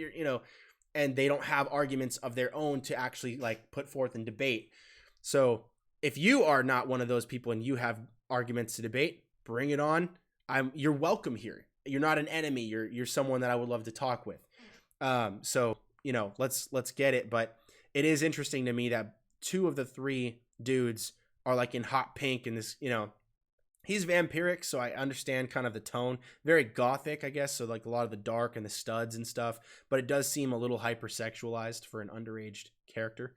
and they don't have arguments of their own to actually put forth and debate. So if you are not one of those people and you have arguments to debate, bring it on. You're welcome here. You're not an enemy. You're someone that I would love to talk with. So let's get it. But it is interesting to me that 2 of the 3 dudes are in hot pink, and this, he's vampiric, so I understand kind of the tone. Very gothic, I guess, so a lot of the dark and the studs and stuff, but it does seem a little hypersexualized for an underaged character.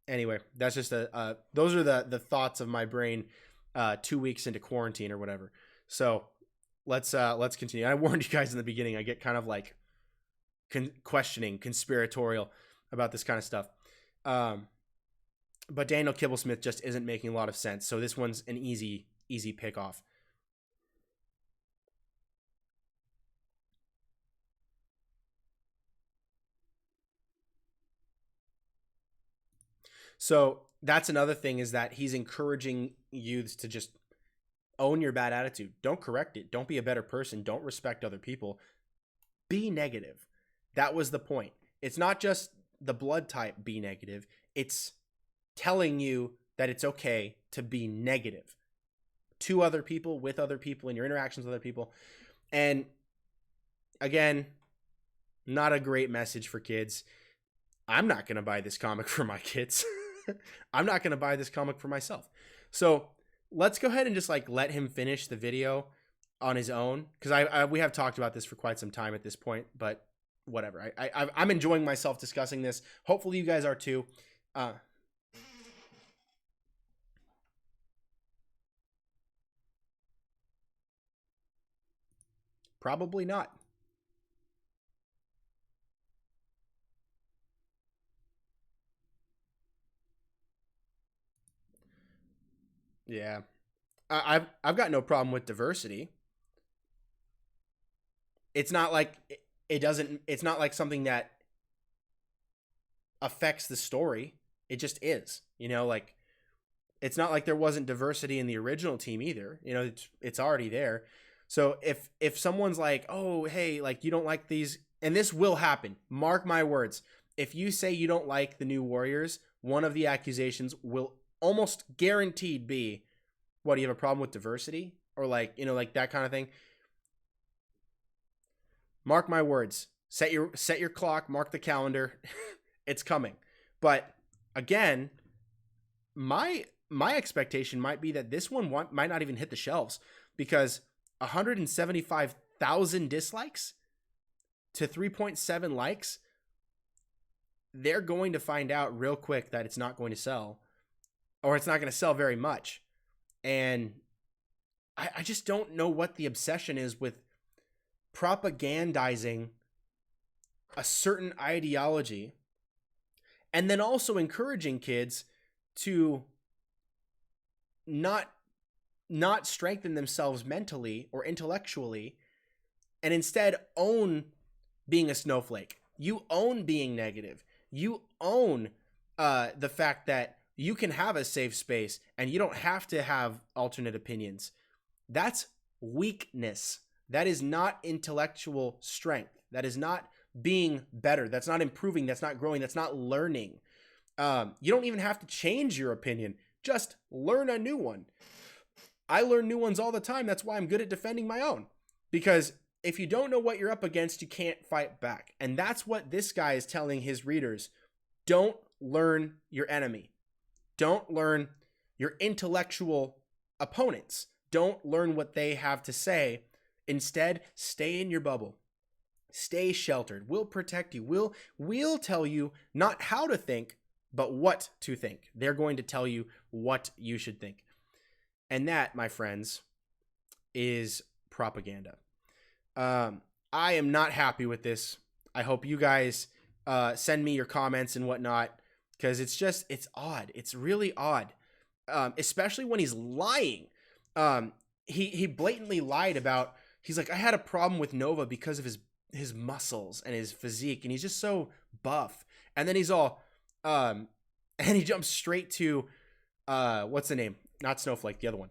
Anyway, that's just those are the thoughts of my brain 2 weeks into quarantine or whatever. So let's continue. I warned you guys in the beginning, I get kind of questioning, conspiratorial about this kind of stuff. But Daniel Kibblesmith just isn't making a lot of sense. So this one's an easy pick off. So that's another thing, is that he's encouraging youths to just own your bad attitude. Don't correct it. Don't be a better person. Don't respect other people. Be negative. That was the point. It's not just the blood type be negative. It's telling you that it's okay to be negative to other people, with other people, in your interactions with other people. And again, not a great message for kids. I'm not going to buy this comic for my kids. I'm not going to buy this comic for myself. So let's go ahead and just let him finish the video on his own, because we have talked about this for quite some time at this point, but whatever. I'm enjoying myself discussing this. Hopefully you guys are too. Probably not. Yeah. I've got no problem with diversity. It's not like it's not like something that affects the story. It just is, you know, like it's not like there wasn't diversity in the original team either. You know, it's already there. So if someone's like, oh, hey, like you don't like these, and this will happen, mark my words. If you say you don't like the new Warriors, one of the accusations will almost guaranteed be, what, do you have a problem with diversity? Or like, you know, like that kind of thing. Mark my words. Set your clock, mark the calendar. It's coming. But again, my expectation might be that this one might not even hit the shelves, because 175,000 dislikes to 3.7 likes, they're going to find out real quick that it's not going to sell, or it's not going to sell very much. And I just don't know what the obsession is with propagandizing a certain ideology and then also encouraging kids to not strengthen themselves mentally or intellectually, and instead own being a snowflake. You own being negative. You own the fact that you can have a safe space and you don't have to have alternate opinions. That's weakness. That is not intellectual strength. That is not being better. That's not improving. That's not growing. That's not learning. You don't even have to change your opinion. Just learn a new one. I learn new ones all the time. That's why I'm good at defending my own. Because if you don't know what you're up against, you can't fight back. And that's what this guy is telling his readers. Don't learn your enemy. Don't learn your intellectual opponents. Don't learn what they have to say. Instead, stay in your bubble. Stay sheltered. We'll protect you. We'll tell you not how to think, but what to think. They're going to tell you what you should think. And that, my friends, is propaganda. I am not happy with this. I hope you guys send me your comments and whatnot, because it's odd. It's really odd, especially when he's lying. He blatantly lied about, he's like, I had a problem with Nova because of his muscles and his physique, and he's just so buff. And then he's all, and he jumps straight to, what's the name? Not Snowflake, the other one.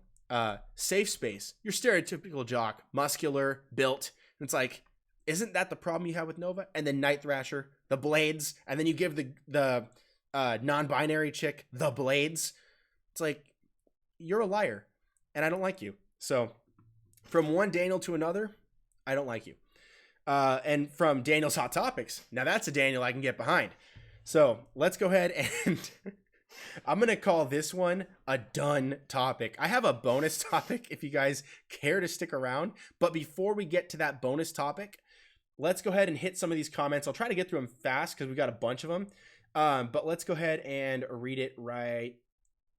Safe space. Your stereotypical jock, muscular, built. And it's like, isn't that the problem you have with Nova? And then Night Thrasher, the blades, and then you give the non-binary chick the blades. It's like, you're a liar, and I don't like you. So, from one Daniel to another, I don't like you. And from Daniel's Hot Topics, now that's a Daniel I can get behind. So, let's go ahead and I'm going to call this one a done topic. I have a bonus topic if you guys care to stick around. But before we get to that bonus topic, let's go ahead and hit some of these comments. I'll try to get through them fast because we got a bunch of them. But let's go ahead and read it right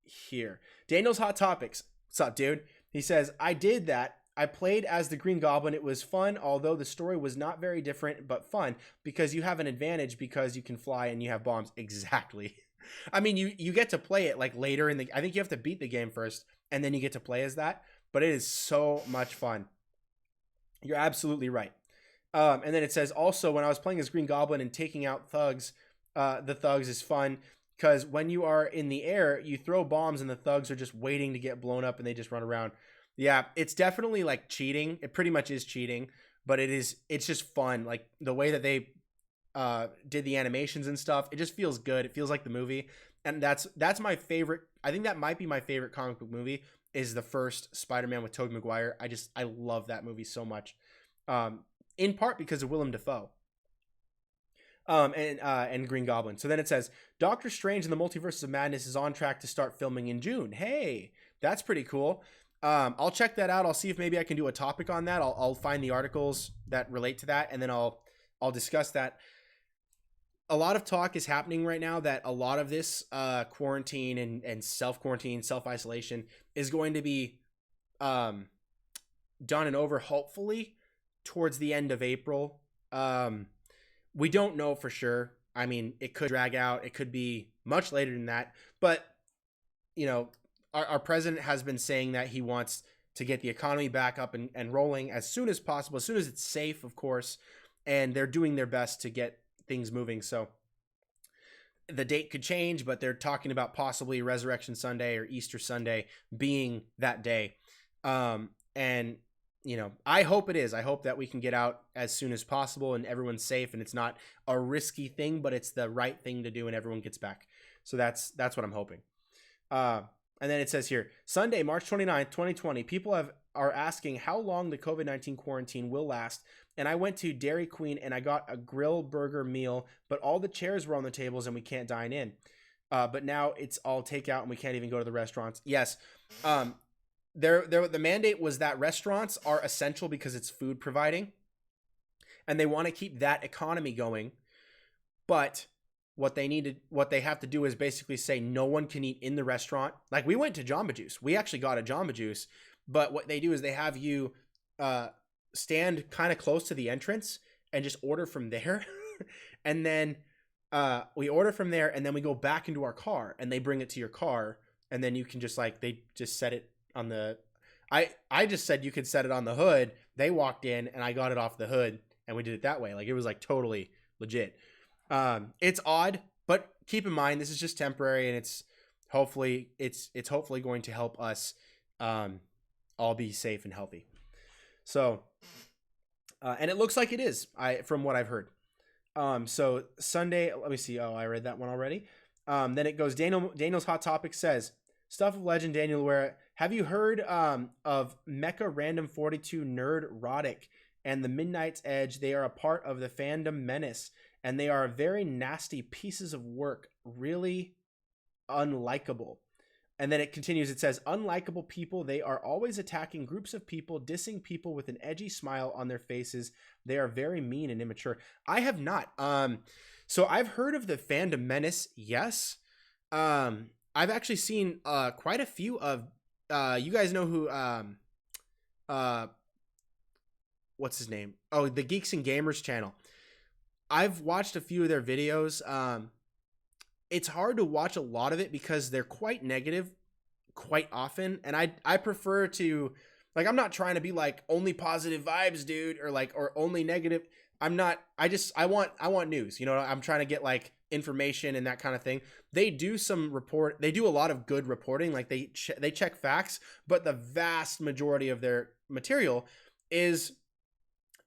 here. Daniel's Hot Topics. What's up, dude? He says, I did that. I played as the Green Goblin. It was fun, although the story was not very different, but fun because you have an advantage because you can fly and you have bombs. Exactly. I mean, you get to play it like later in the, I think you have to beat the game first and then you get to play as that, but it is so much fun. You're absolutely right. And then it says also, when I was playing as Green Goblin and taking out thugs, the thugs is fun because when you are in the air, you throw bombs and the thugs are just waiting to get blown up and they just run around. Yeah, it's definitely like cheating. It pretty much is cheating, but it's just fun. Like the way that they did the animations and stuff, it just feels good. It feels like the movie. And that's my favorite. I think that might be my favorite comic book movie, is the first Spider-Man with Tobey Maguire. I love that movie so much. In part because of Willem Dafoe. And Green Goblin. So then it says, Doctor Strange and the Multiverse of Madness is on track to start filming in June. Hey, that's pretty cool. I'll check that out. I'll see if maybe I can do a topic on that. I'll find the articles that relate to that, and then I'll discuss that. A lot of talk is happening right now that a lot of this quarantine and self-quarantine, self-isolation is going to be done and over, hopefully, towards the end of April. We don't know for sure. I mean, it could drag out. It could be much later than that. But, you know, our president has been saying that he wants to get the economy back up and rolling as soon as possible, as soon as it's safe, of course. And they're doing their best to get things moving. So the date could change, but they're talking about possibly Resurrection Sunday or Easter Sunday being that day. And you know, I hope it is. I hope that we can get out as soon as possible and everyone's safe and it's not a risky thing, but it's the right thing to do and everyone gets back. So that's what I'm hoping. And then it says here, Sunday, March 29th, 2020, people are asking how long the COVID-19 quarantine will last. And I went to Dairy Queen and I got a grill burger meal, but all the chairs were on the tables and we can't dine in. But now it's all takeout and we can't even go to the restaurants. Yes. The mandate was that restaurants are essential because it's food providing and they want to keep that economy going. But what they have to do is basically say no one can eat in the restaurant. Like we went to Jamba Juice. We actually got a Jamba Juice, but what they do is they have you stand kind of close to the entrance and just order from there. And then we order from there and then we go back into our car and they bring it to your car and then you can just they just set it on the, I just said you could set it on the hood. They walked in and I got it off the hood and we did it that way. Like it was like totally legit. It's odd, but keep in mind, this is just temporary and it's hopefully going to help us, all be safe and healthy. So, and it looks like it is, from what I've heard. So Sunday, let me see. Oh, I read that one already. Then it goes, Daniel's Hot Topic says, Stuff of Legend, Daniel Ware. Have you heard of Mecha Random 42 Nerd Roddick and the Midnight's Edge? They are a part of the fandom menace, and they are very nasty pieces of work, really unlikable. And then it continues, it says, unlikable people, they are always attacking groups of people, dissing people with an edgy smile on their faces. They are very mean and immature. I have not. So I've heard of the fandom menace, yes. I've actually seen quite a few of, you guys know who, what's his name? Oh, the Geeks and Gamers channel. I've watched a few of their videos. It's hard to watch a lot of it because they're quite negative quite often. And I prefer to, like, I'm not trying to be like only positive vibes, dude, or only negative. I'm not, I want news, you know, I'm trying to get like information and that kind of thing. They do a lot of good reporting. Like they check facts, but the vast majority of their material is,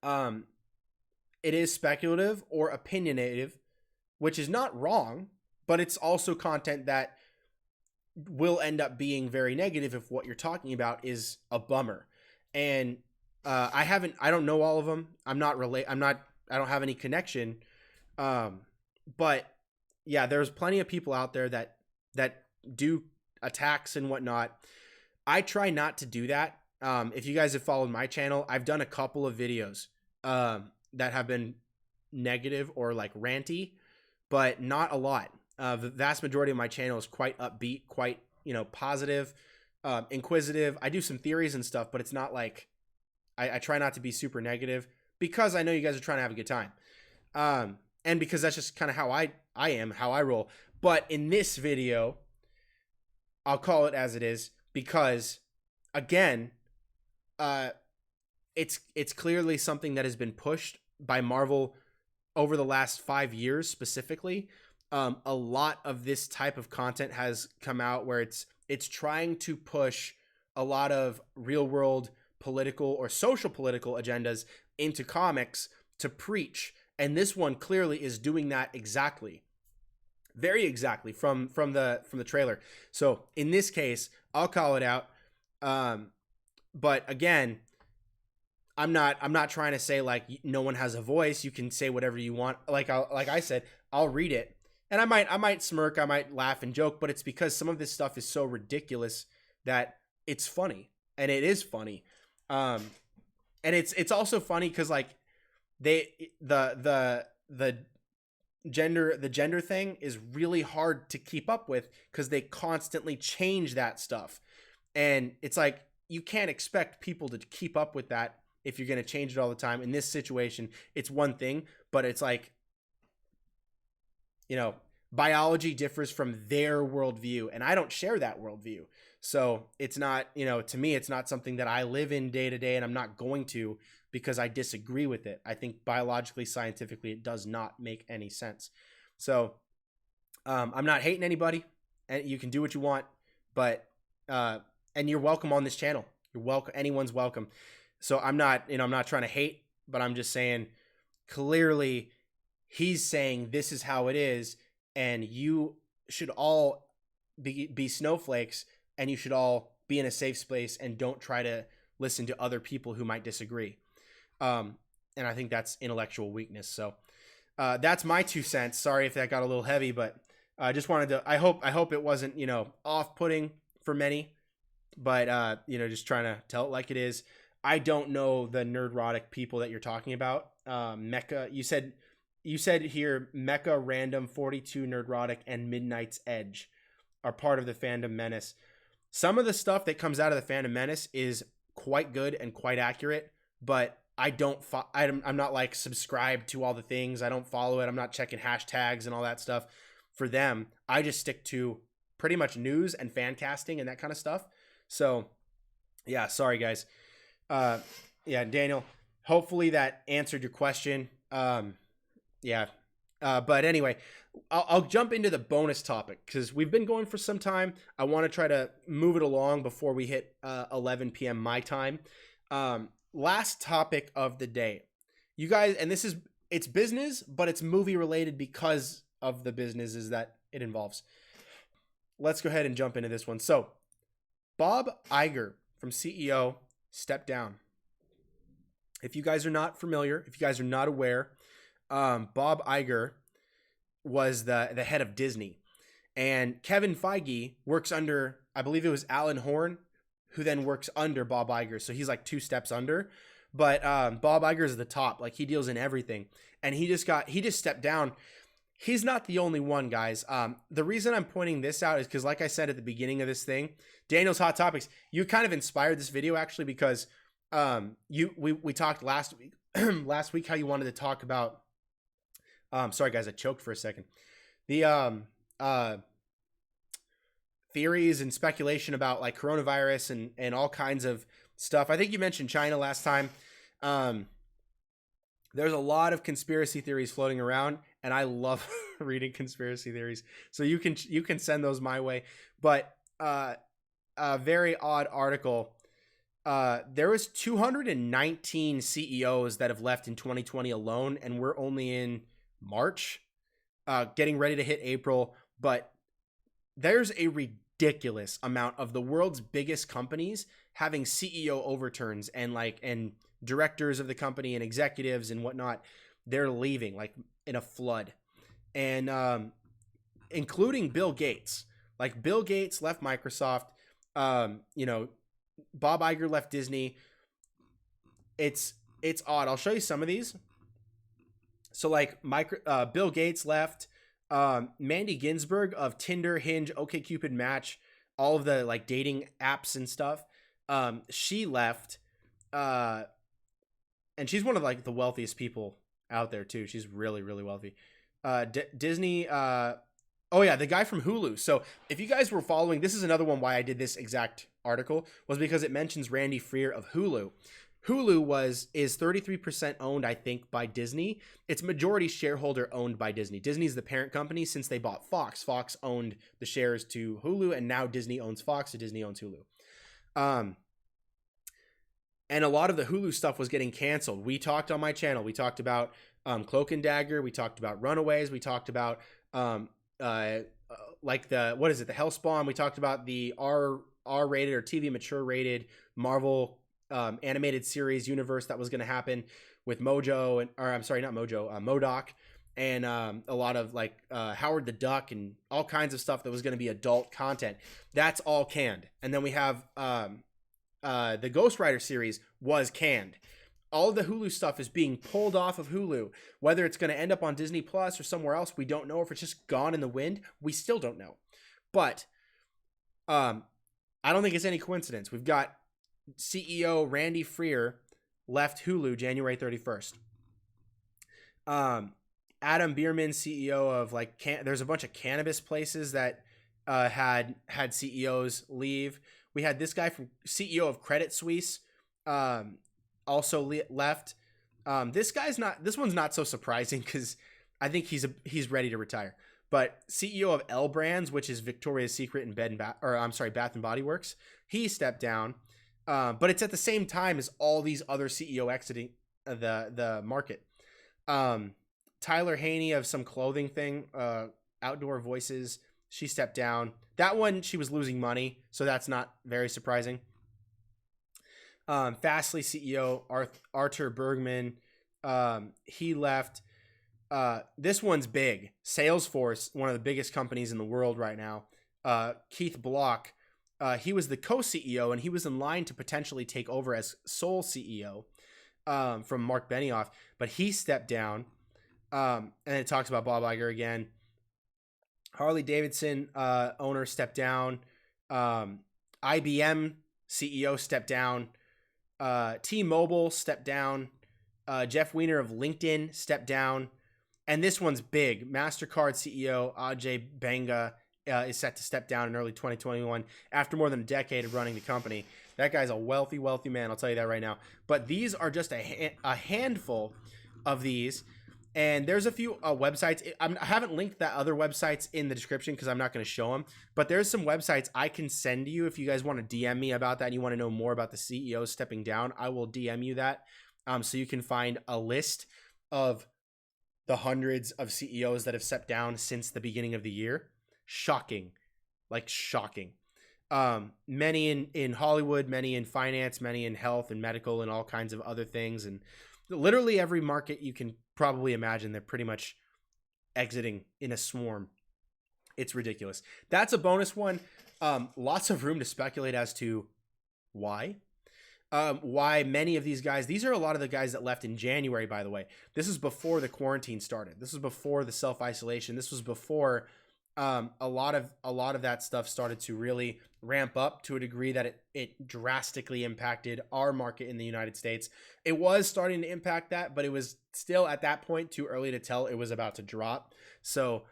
it is speculative or opinionative, which is not wrong, but it's also content that will end up being very negative if what you're talking about is a bummer. And I don't know all of them. I don't have any connection. But yeah, there's plenty of people out there that do attacks and whatnot. I try not to do that. If you guys have followed my channel, I've done a couple of videos that have been negative or like ranty, but not a lot. The vast majority of my channel is quite upbeat, quite, positive, inquisitive. I do some theories and stuff, but it's not like I try not to be super negative because I know you guys are trying to have a good time. And because that's just kind of how I am, how I roll. But in this video, I'll call it as it is because, again, it's clearly something that has been pushed by Marvel over the last 5 years specifically. A lot of this type of content has come out where it's trying to push a lot of real world political or social political agendas into comics to preach. And this one clearly is doing that exactly. Very exactly from the trailer. So in this case, I'll call it out. But again, I'm not trying to say like no one has a voice. You can say whatever you want. Like I said, I'll read it. And I might smirk, I might laugh and joke, but it's because some of this stuff is so ridiculous that it's funny, and it is funny. And it's also funny because like the gender thing is really hard to keep up with because they constantly change that stuff, and it's like you can't expect people to keep up with that if you're going to change it all the time. In this situation, it's one thing, but it's like, biology differs from their worldview, and I don't share that worldview. So it's not, to me, it's not something that I live in day to day, and I'm not going to because I disagree with it. I think biologically, scientifically, it does not make any sense. So I'm not hating anybody, and you can do what you want, but and you're welcome on this channel. You're welcome. Anyone's welcome. So I'm not, I'm not trying to hate, but I'm just saying clearly he's saying this is how it is, and you should all be snowflakes, and you should all be in a safe space and don't try to listen to other people who might disagree. And I think that's intellectual weakness. So that's my 2 cents. Sorry if that got a little heavy, but I just wanted to, I hope it wasn't, off-putting for many, but, just trying to tell it like it is. I don't know the nerdrotic people that you're talking about. Mecha, you said here, Mecha, Random, 42, Nerdrotic, and Midnight's Edge are part of the Fandom Menace. Some of the stuff that comes out of the Fandom Menace is quite good and quite accurate, but I'm not like subscribed to all the things. I don't follow it. I'm not checking hashtags and all that stuff for them. I just stick to pretty much news and fan casting and that kind of stuff. So yeah, sorry guys. Yeah, Daniel, hopefully that answered your question. Yeah. But anyway, I'll jump into the bonus topic because we've been going for some time. I want to try to move it along before we hit 11 p.m. my time. Last topic of the day. You guys, and it's business, but it's movie related because of the businesses that it involves. Let's go ahead and jump into this one. So, Bob Iger from CEO stepped down. If you guys are not familiar, if you guys are not aware, Bob Iger was the head of Disney, and Kevin Feige works under, I believe it was Alan Horn, who then works under Bob Iger. So he's like 2 steps under, but Bob Iger is the top. Like he deals in everything, and he just stepped down. He's not the only one, guys. The reason I'm pointing this out is because, like I said at the beginning of this thing, Daniel's Hot Topics, you kind of inspired this video actually because we talked last week last week how you wanted to talk about. Sorry guys, I choked for a second. The theories and speculation about like coronavirus and all kinds of stuff. I think you mentioned China last time. There's a lot of conspiracy theories floating around, and I love reading conspiracy theories. So you can send those my way. But a very odd article. There was 219 CEOs that have left in 2020 alone, and we're only in March, getting ready to hit April. But there's a ridiculous amount of the world's biggest companies having CEO overturns, and directors of the company and executives and whatnot, they're leaving like in a flood. And including Bill Gates. Like Bill Gates left Microsoft, Bob Iger left Disney. It's odd. I'll show you some of these. So like Bill Gates left, Mandy Ginsburg of Tinder, Hinge, OkCupid, Match, all of the like dating apps and stuff. She left, and she's one of like the wealthiest people out there too. She's really, really wealthy. Disney, oh yeah, the guy from Hulu. So if you guys were following, this is another one why I did this exact article, was because it mentions Randy Freer of Hulu. Hulu is 33% owned, I think, by Disney. It's majority shareholder owned by Disney. Disney's the parent company since they bought Fox. Fox owned the shares to Hulu, and now Disney owns Fox, so Disney owns Hulu. And a lot of the Hulu stuff was getting canceled. We talked on my channel. We talked about Cloak and Dagger. We talked about Runaways. We talked about like the Hellspawn. We talked about the R-rated or TV mature rated Marvel animated series universe that was going to happen with MoDOK, and a lot of like Howard the Duck and all kinds of stuff that was going to be adult content. That's all canned. And then we have the Ghost Rider series was canned. All of the Hulu stuff is being pulled off of Hulu. Whether it's going to end up on Disney Plus or somewhere else, we don't know. If it's just gone in the wind, we still don't know. But I don't think it's any coincidence. We've got CEO Randy Freer left Hulu January 31st. Adam Bierman, CEO of like there's a bunch of cannabis places that had CEOs leave. We had this guy from CEO of Credit Suisse also left. This one's not so surprising because I think he's ready to retire. But CEO of L Brands, which is Victoria's Secret and Bath and Body Works, he stepped down. But it's at the same time as all these other CEO exiting the market. Tyler Haney of some clothing thing, Outdoor Voices, she stepped down. That one, she was losing money, so that's not very surprising. Fastly CEO Arthur Bergman, he left. This one's big. Salesforce, one of the biggest companies in the world right now. Keith Block, he was the co-CEO, and he was in line to potentially take over as sole CEO from Mark Benioff, but he stepped down. And it talks about Bob Iger again. Harley Davidson owner stepped down. IBM CEO stepped down. T-Mobile stepped down. Jeff Weiner of LinkedIn stepped down. And this one's big. MasterCard CEO Ajay Banga is set to step down in early 2021 after more than a decade of running the company. That guy's a wealthy, wealthy man. I'll tell you that right now. But these are just a handful of these. And there's a few websites. I haven't linked that other websites in the description because I'm not going to show them. But there's some websites I can send you if you guys want to DM me about that and you want to know more about the CEOs stepping down. I will DM you that so you can find a list of the hundreds of CEOs that have stepped down since the beginning of the year. Shocking. Like shocking. Many in Hollywood, many in finance, many in health and medical and all kinds of other things. And literally every market you can probably imagine, they're pretty much exiting in a swarm. It's ridiculous. That's a bonus one. Lots of room to speculate as to why. Why many of these guys, these are a lot of the guys that left in January, by the way. This is before the quarantine started. This was before the self-isolation. This was before a lot of that stuff started to really ramp up to a degree that it drastically impacted our market in the United States. It was starting to impact that, but it was still at that point too early to tell it was about to drop. So,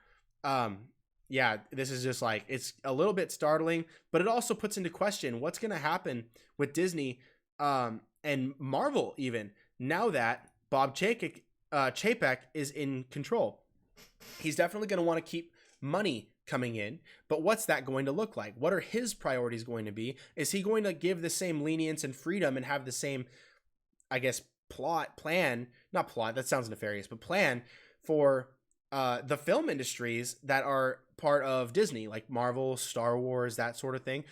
yeah, this is just like, it's a little bit startling, but it also puts into question what's going to happen with Disney and Marvel even now that Bob Chapek is in control. He's definitely going to want to keep money coming in, but what's that going to look like? What are his priorities going to be? Is he going to give the same lenience and freedom and have the same, I guess, plan, that sounds nefarious, but plan for the film industries that are part of Disney, like Marvel, Star Wars, that sort of thing?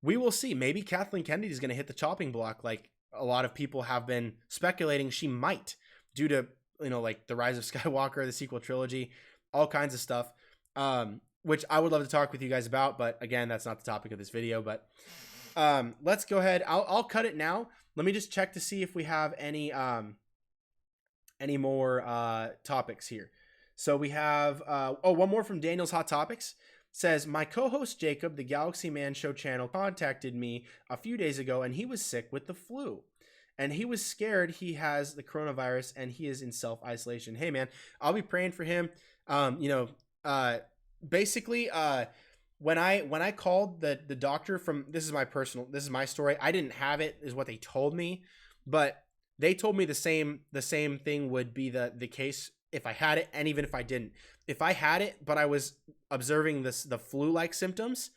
We will see. Maybe Kathleen Kennedy is going to hit the chopping block like a lot of people have been speculating she might, due to, like the Rise of Skywalker, the sequel trilogy, all kinds of stuff, which I would love to talk with you guys about. But again, that's not the topic of this video. But let's go ahead. I'll cut it now. Let me just check to see if we have any more topics here. So we have one more from Daniel's Hot Topics. Says, my co-host Jacob, the Galaxy Man Show channel, contacted me a few days ago and he was sick with the flu. And he was scared he has the coronavirus and he is in self-isolation. Hey, man, I'll be praying for him. Basically, when I called the doctor from, this is my story. I didn't have it, is what they told me. But they told me the same thing would be the case if I had it, and even if I didn't. If I had it, but I was observing the flu-like symptoms,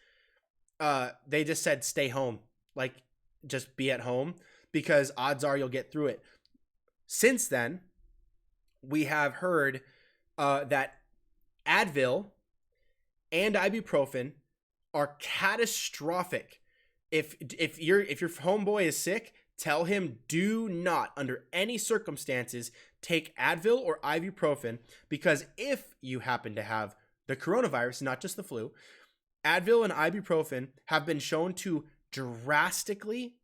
they just said stay home, like just be at home, because odds are you'll get through it. Since then, we have heard that Advil and ibuprofen are catastrophic. If your homeboy is sick, tell him do not, under any circumstances, take Advil or ibuprofen, because if you happen to have the coronavirus, not just the flu, Advil and ibuprofen have been shown to drastically,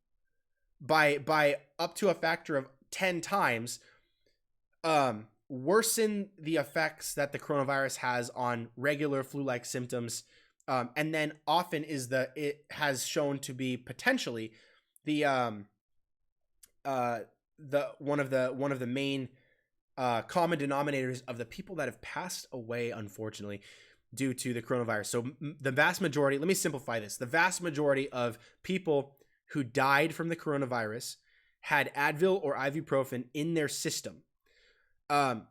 by up to a factor of 10 times, worsen the effects that the coronavirus has on regular flu-like symptoms, and then often it has shown to be potentially the one of the main common denominators of the people that have passed away, unfortunately, due to the coronavirus. So the vast majority, let me simplify this. The vast majority of people who died from the coronavirus had Advil or ibuprofen in their system. And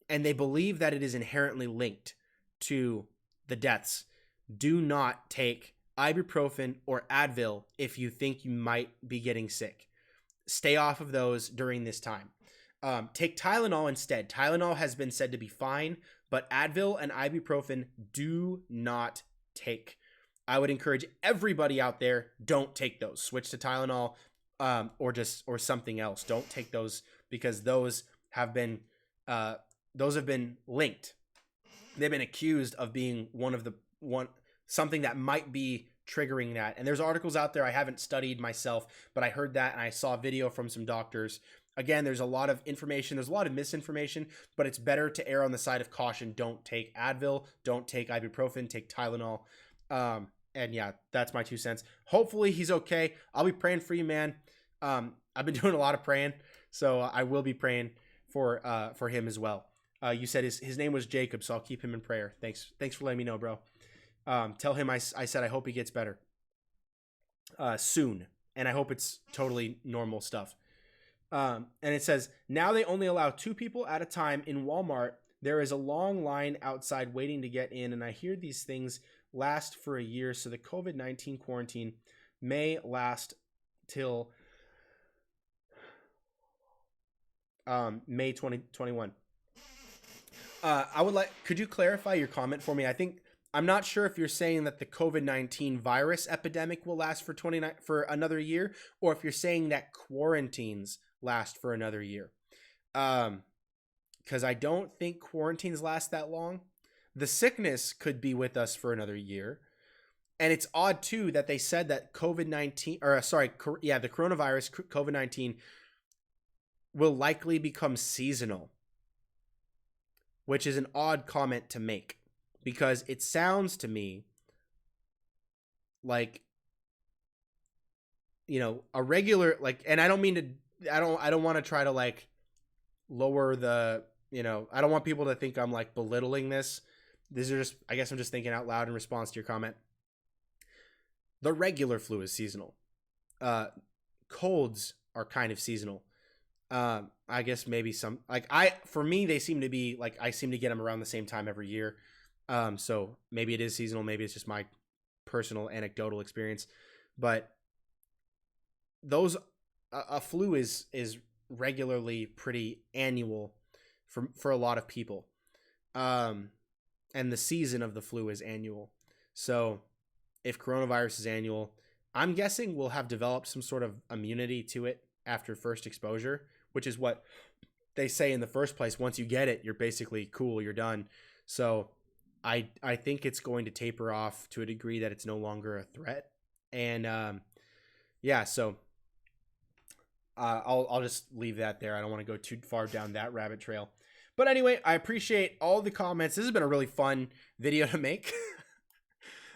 they believe that it is inherently linked to the deaths, do not take ibuprofen or Advil if you think you might be getting sick. Stay off of those during this time. Take Tylenol instead. Tylenol has been said to be fine, but Advil and ibuprofen do not take. I would encourage everybody out there, don't take those. Switch to Tylenol or something else. Don't take those because those have been linked. They've been accused of being something that might be triggering that. And there's articles out there I haven't studied myself, but I heard that and I saw a video from some doctors. Again, there's a lot of information. There's a lot of misinformation, but it's better to err on the side of caution. Don't take Advil. Don't take ibuprofen. Take Tylenol. And yeah, that's my 2 cents. Hopefully he's okay. I'll be praying for you, man. I've been doing a lot of praying, so I will be praying for him as well. You said his name was Jacob, so I'll keep him in prayer. Thanks for letting me know, bro. Tell him I said I hope he gets better soon, and I hope it's totally normal stuff. And it says, now they only allow 2 people at a time in Walmart. There is a long line outside waiting to get in, and I hear these things last for a year, so the COVID-19 quarantine may last till May 2021. Could you clarify your comment for me? I'm not sure if you're saying that the COVID-19 virus epidemic will last for another year, or if you're saying that quarantines last for another year. Because I don't think quarantines last that long. The sickness could be with us for another year. And it's odd, too, that they said that the coronavirus, COVID-19, will likely become seasonal, which is an odd comment to make. Because it sounds to me like, a regular, and I don't want to try to lower the, I don't want people to think I'm belittling this. These are just, I guess I'm just thinking out loud in response to your comment. The regular flu is seasonal. Colds are kind of seasonal. I guess maybe some, for me, they seem to be I seem to get them around the same time every year. So maybe it is seasonal. Maybe it's just my personal anecdotal experience, but a flu is regularly pretty annual for a lot of people. And the season of the flu is annual. So if coronavirus is annual, I'm guessing we'll have developed some sort of immunity to it after first exposure, which is what they say in the first place. Once you get it, you're basically cool, you're done. So I think it's going to taper off to a degree that it's no longer a threat. And so I'll just leave that there. I don't want to go too far down that rabbit trail. But anyway, I appreciate all the comments. This has been a really fun video to make.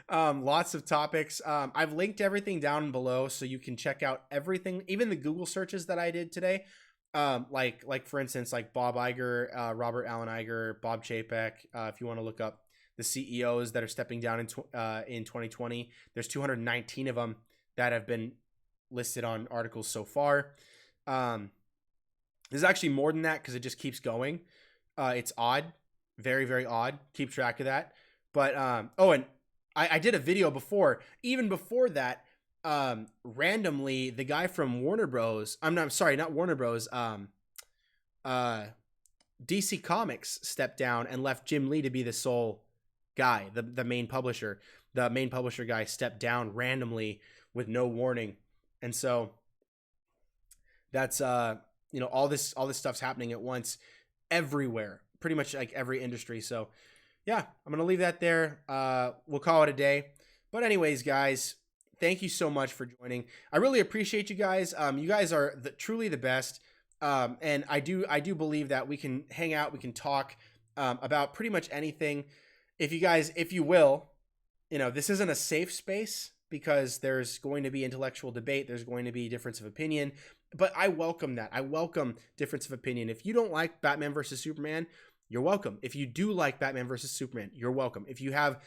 Lots of topics. I've linked everything down below so you can check out everything, even the Google searches that I did today. Like for instance, Bob Iger, Robert Allen Iger, Bob Chapek. If you want to look up the CEOs that are stepping down in 2020, there's 219 of them that have been listed on articles so far. There's actually more than that because it just keeps going. It's odd, very, very odd. Keep track of that. But and I did a video before, even before that. Randomly, the guy from Warner Bros. Not Warner Bros. DC Comics stepped down and left Jim Lee to be the sole guy, the main publisher. The main publisher guy stepped down randomly with no warning, and so that's all this stuff's happening at once, everywhere, pretty much every industry. So yeah, I'm gonna leave that there. We'll call it a day. But anyways, guys, thank you so much for joining. I really appreciate you guys. You guys are truly the best. And I do believe that we can hang out, we can talk about pretty much anything. If you will, this isn't a safe space because there's going to be intellectual debate. There's going to be difference of opinion, but I welcome that. I welcome difference of opinion. If you don't like Batman versus Superman, you're welcome. If you do like Batman versus Superman, you're welcome. If you have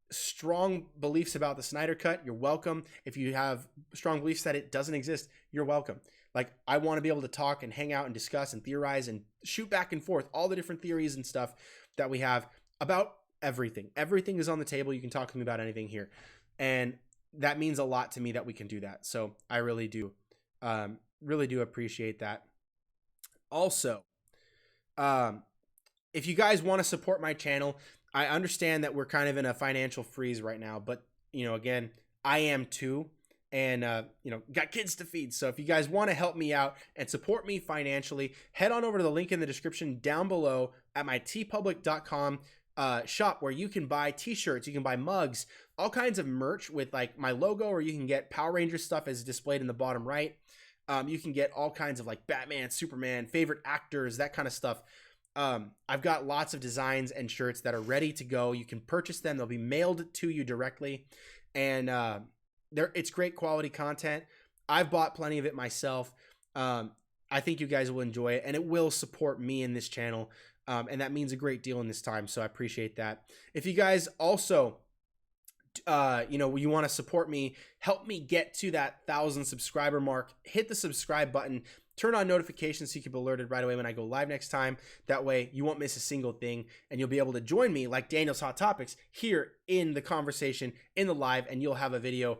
strong beliefs about the Snyder Cut, you're welcome. If you have strong beliefs that it doesn't exist, you're welcome. I want to be able to talk and hang out and discuss and theorize and shoot back and forth all the different theories and stuff that we have about everything. Everything is on the table. You can talk to me about anything here. And that means a lot to me that we can do that. So I really do appreciate that. Also, if you guys want to support my channel, I understand that we're kind of in a financial freeze right now, but you know, again, I am too. And, you know, got kids to feed. So if you guys want to help me out and support me financially, head on over to the link in the description down below at my tpublic.com shop, where you can buy t-shirts, you can buy mugs, all kinds of merch with like my logo, or you can get Power Rangers stuff as displayed in the bottom right. You can get all kinds of like Batman, Superman, favorite actors, that kind of stuff. I've got lots of designs and shirts that are ready to go. You can purchase them. They'll be mailed to you directly. And, it's great quality content. I've bought plenty of it myself. I think you guys will enjoy it, and it will support me in this channel. And that means a great deal in this time. So I appreciate that. If you guys also, you know, you want to support me, help me get to that 1,000 subscriber mark, hit the subscribe button, turn on notifications so you can be alerted right away when I go live next time. That way you won't miss a single thing, and you'll be able to join me like Daniel's Hot Topics here in the conversation, in the live, and you'll have a video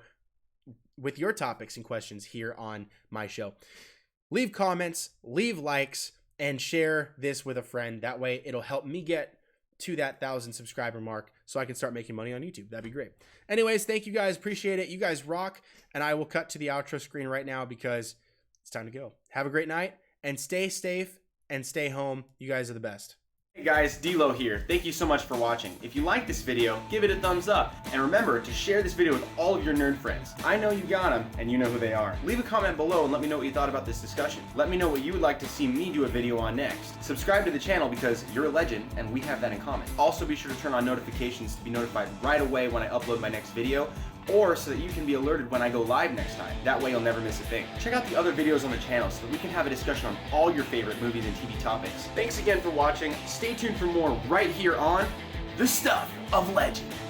with your topics and questions here on my show. Leave comments, leave likes, and share this with a friend. That way it'll help me get to that 1,000 subscriber mark so I can start making money on YouTube. That'd be great. Anyways, thank you guys. Appreciate it. You guys rock. And I will cut to the outro screen right now because it's time to go. Have a great night and stay safe and stay home. You guys are the best. Hey guys, D-Lo here. Thank you so much for watching. If you like this video, give it a thumbs up. And remember to share this video with all of your nerd friends. I know you got them, and you know who they are. Leave a comment below and let me know what you thought about this discussion. Let me know what you would like to see me do a video on next. Subscribe to the channel because you're a legend, and we have that in common. Also be sure to turn on notifications to be notified right away when I upload my next video, or so that you can be alerted when I go live next time. That way you'll never miss a thing. Check out the other videos on the channel so that we can have a discussion on all your favorite movies and TV topics. Thanks again for watching. Stay tuned for more right here on The Stuff of Legend.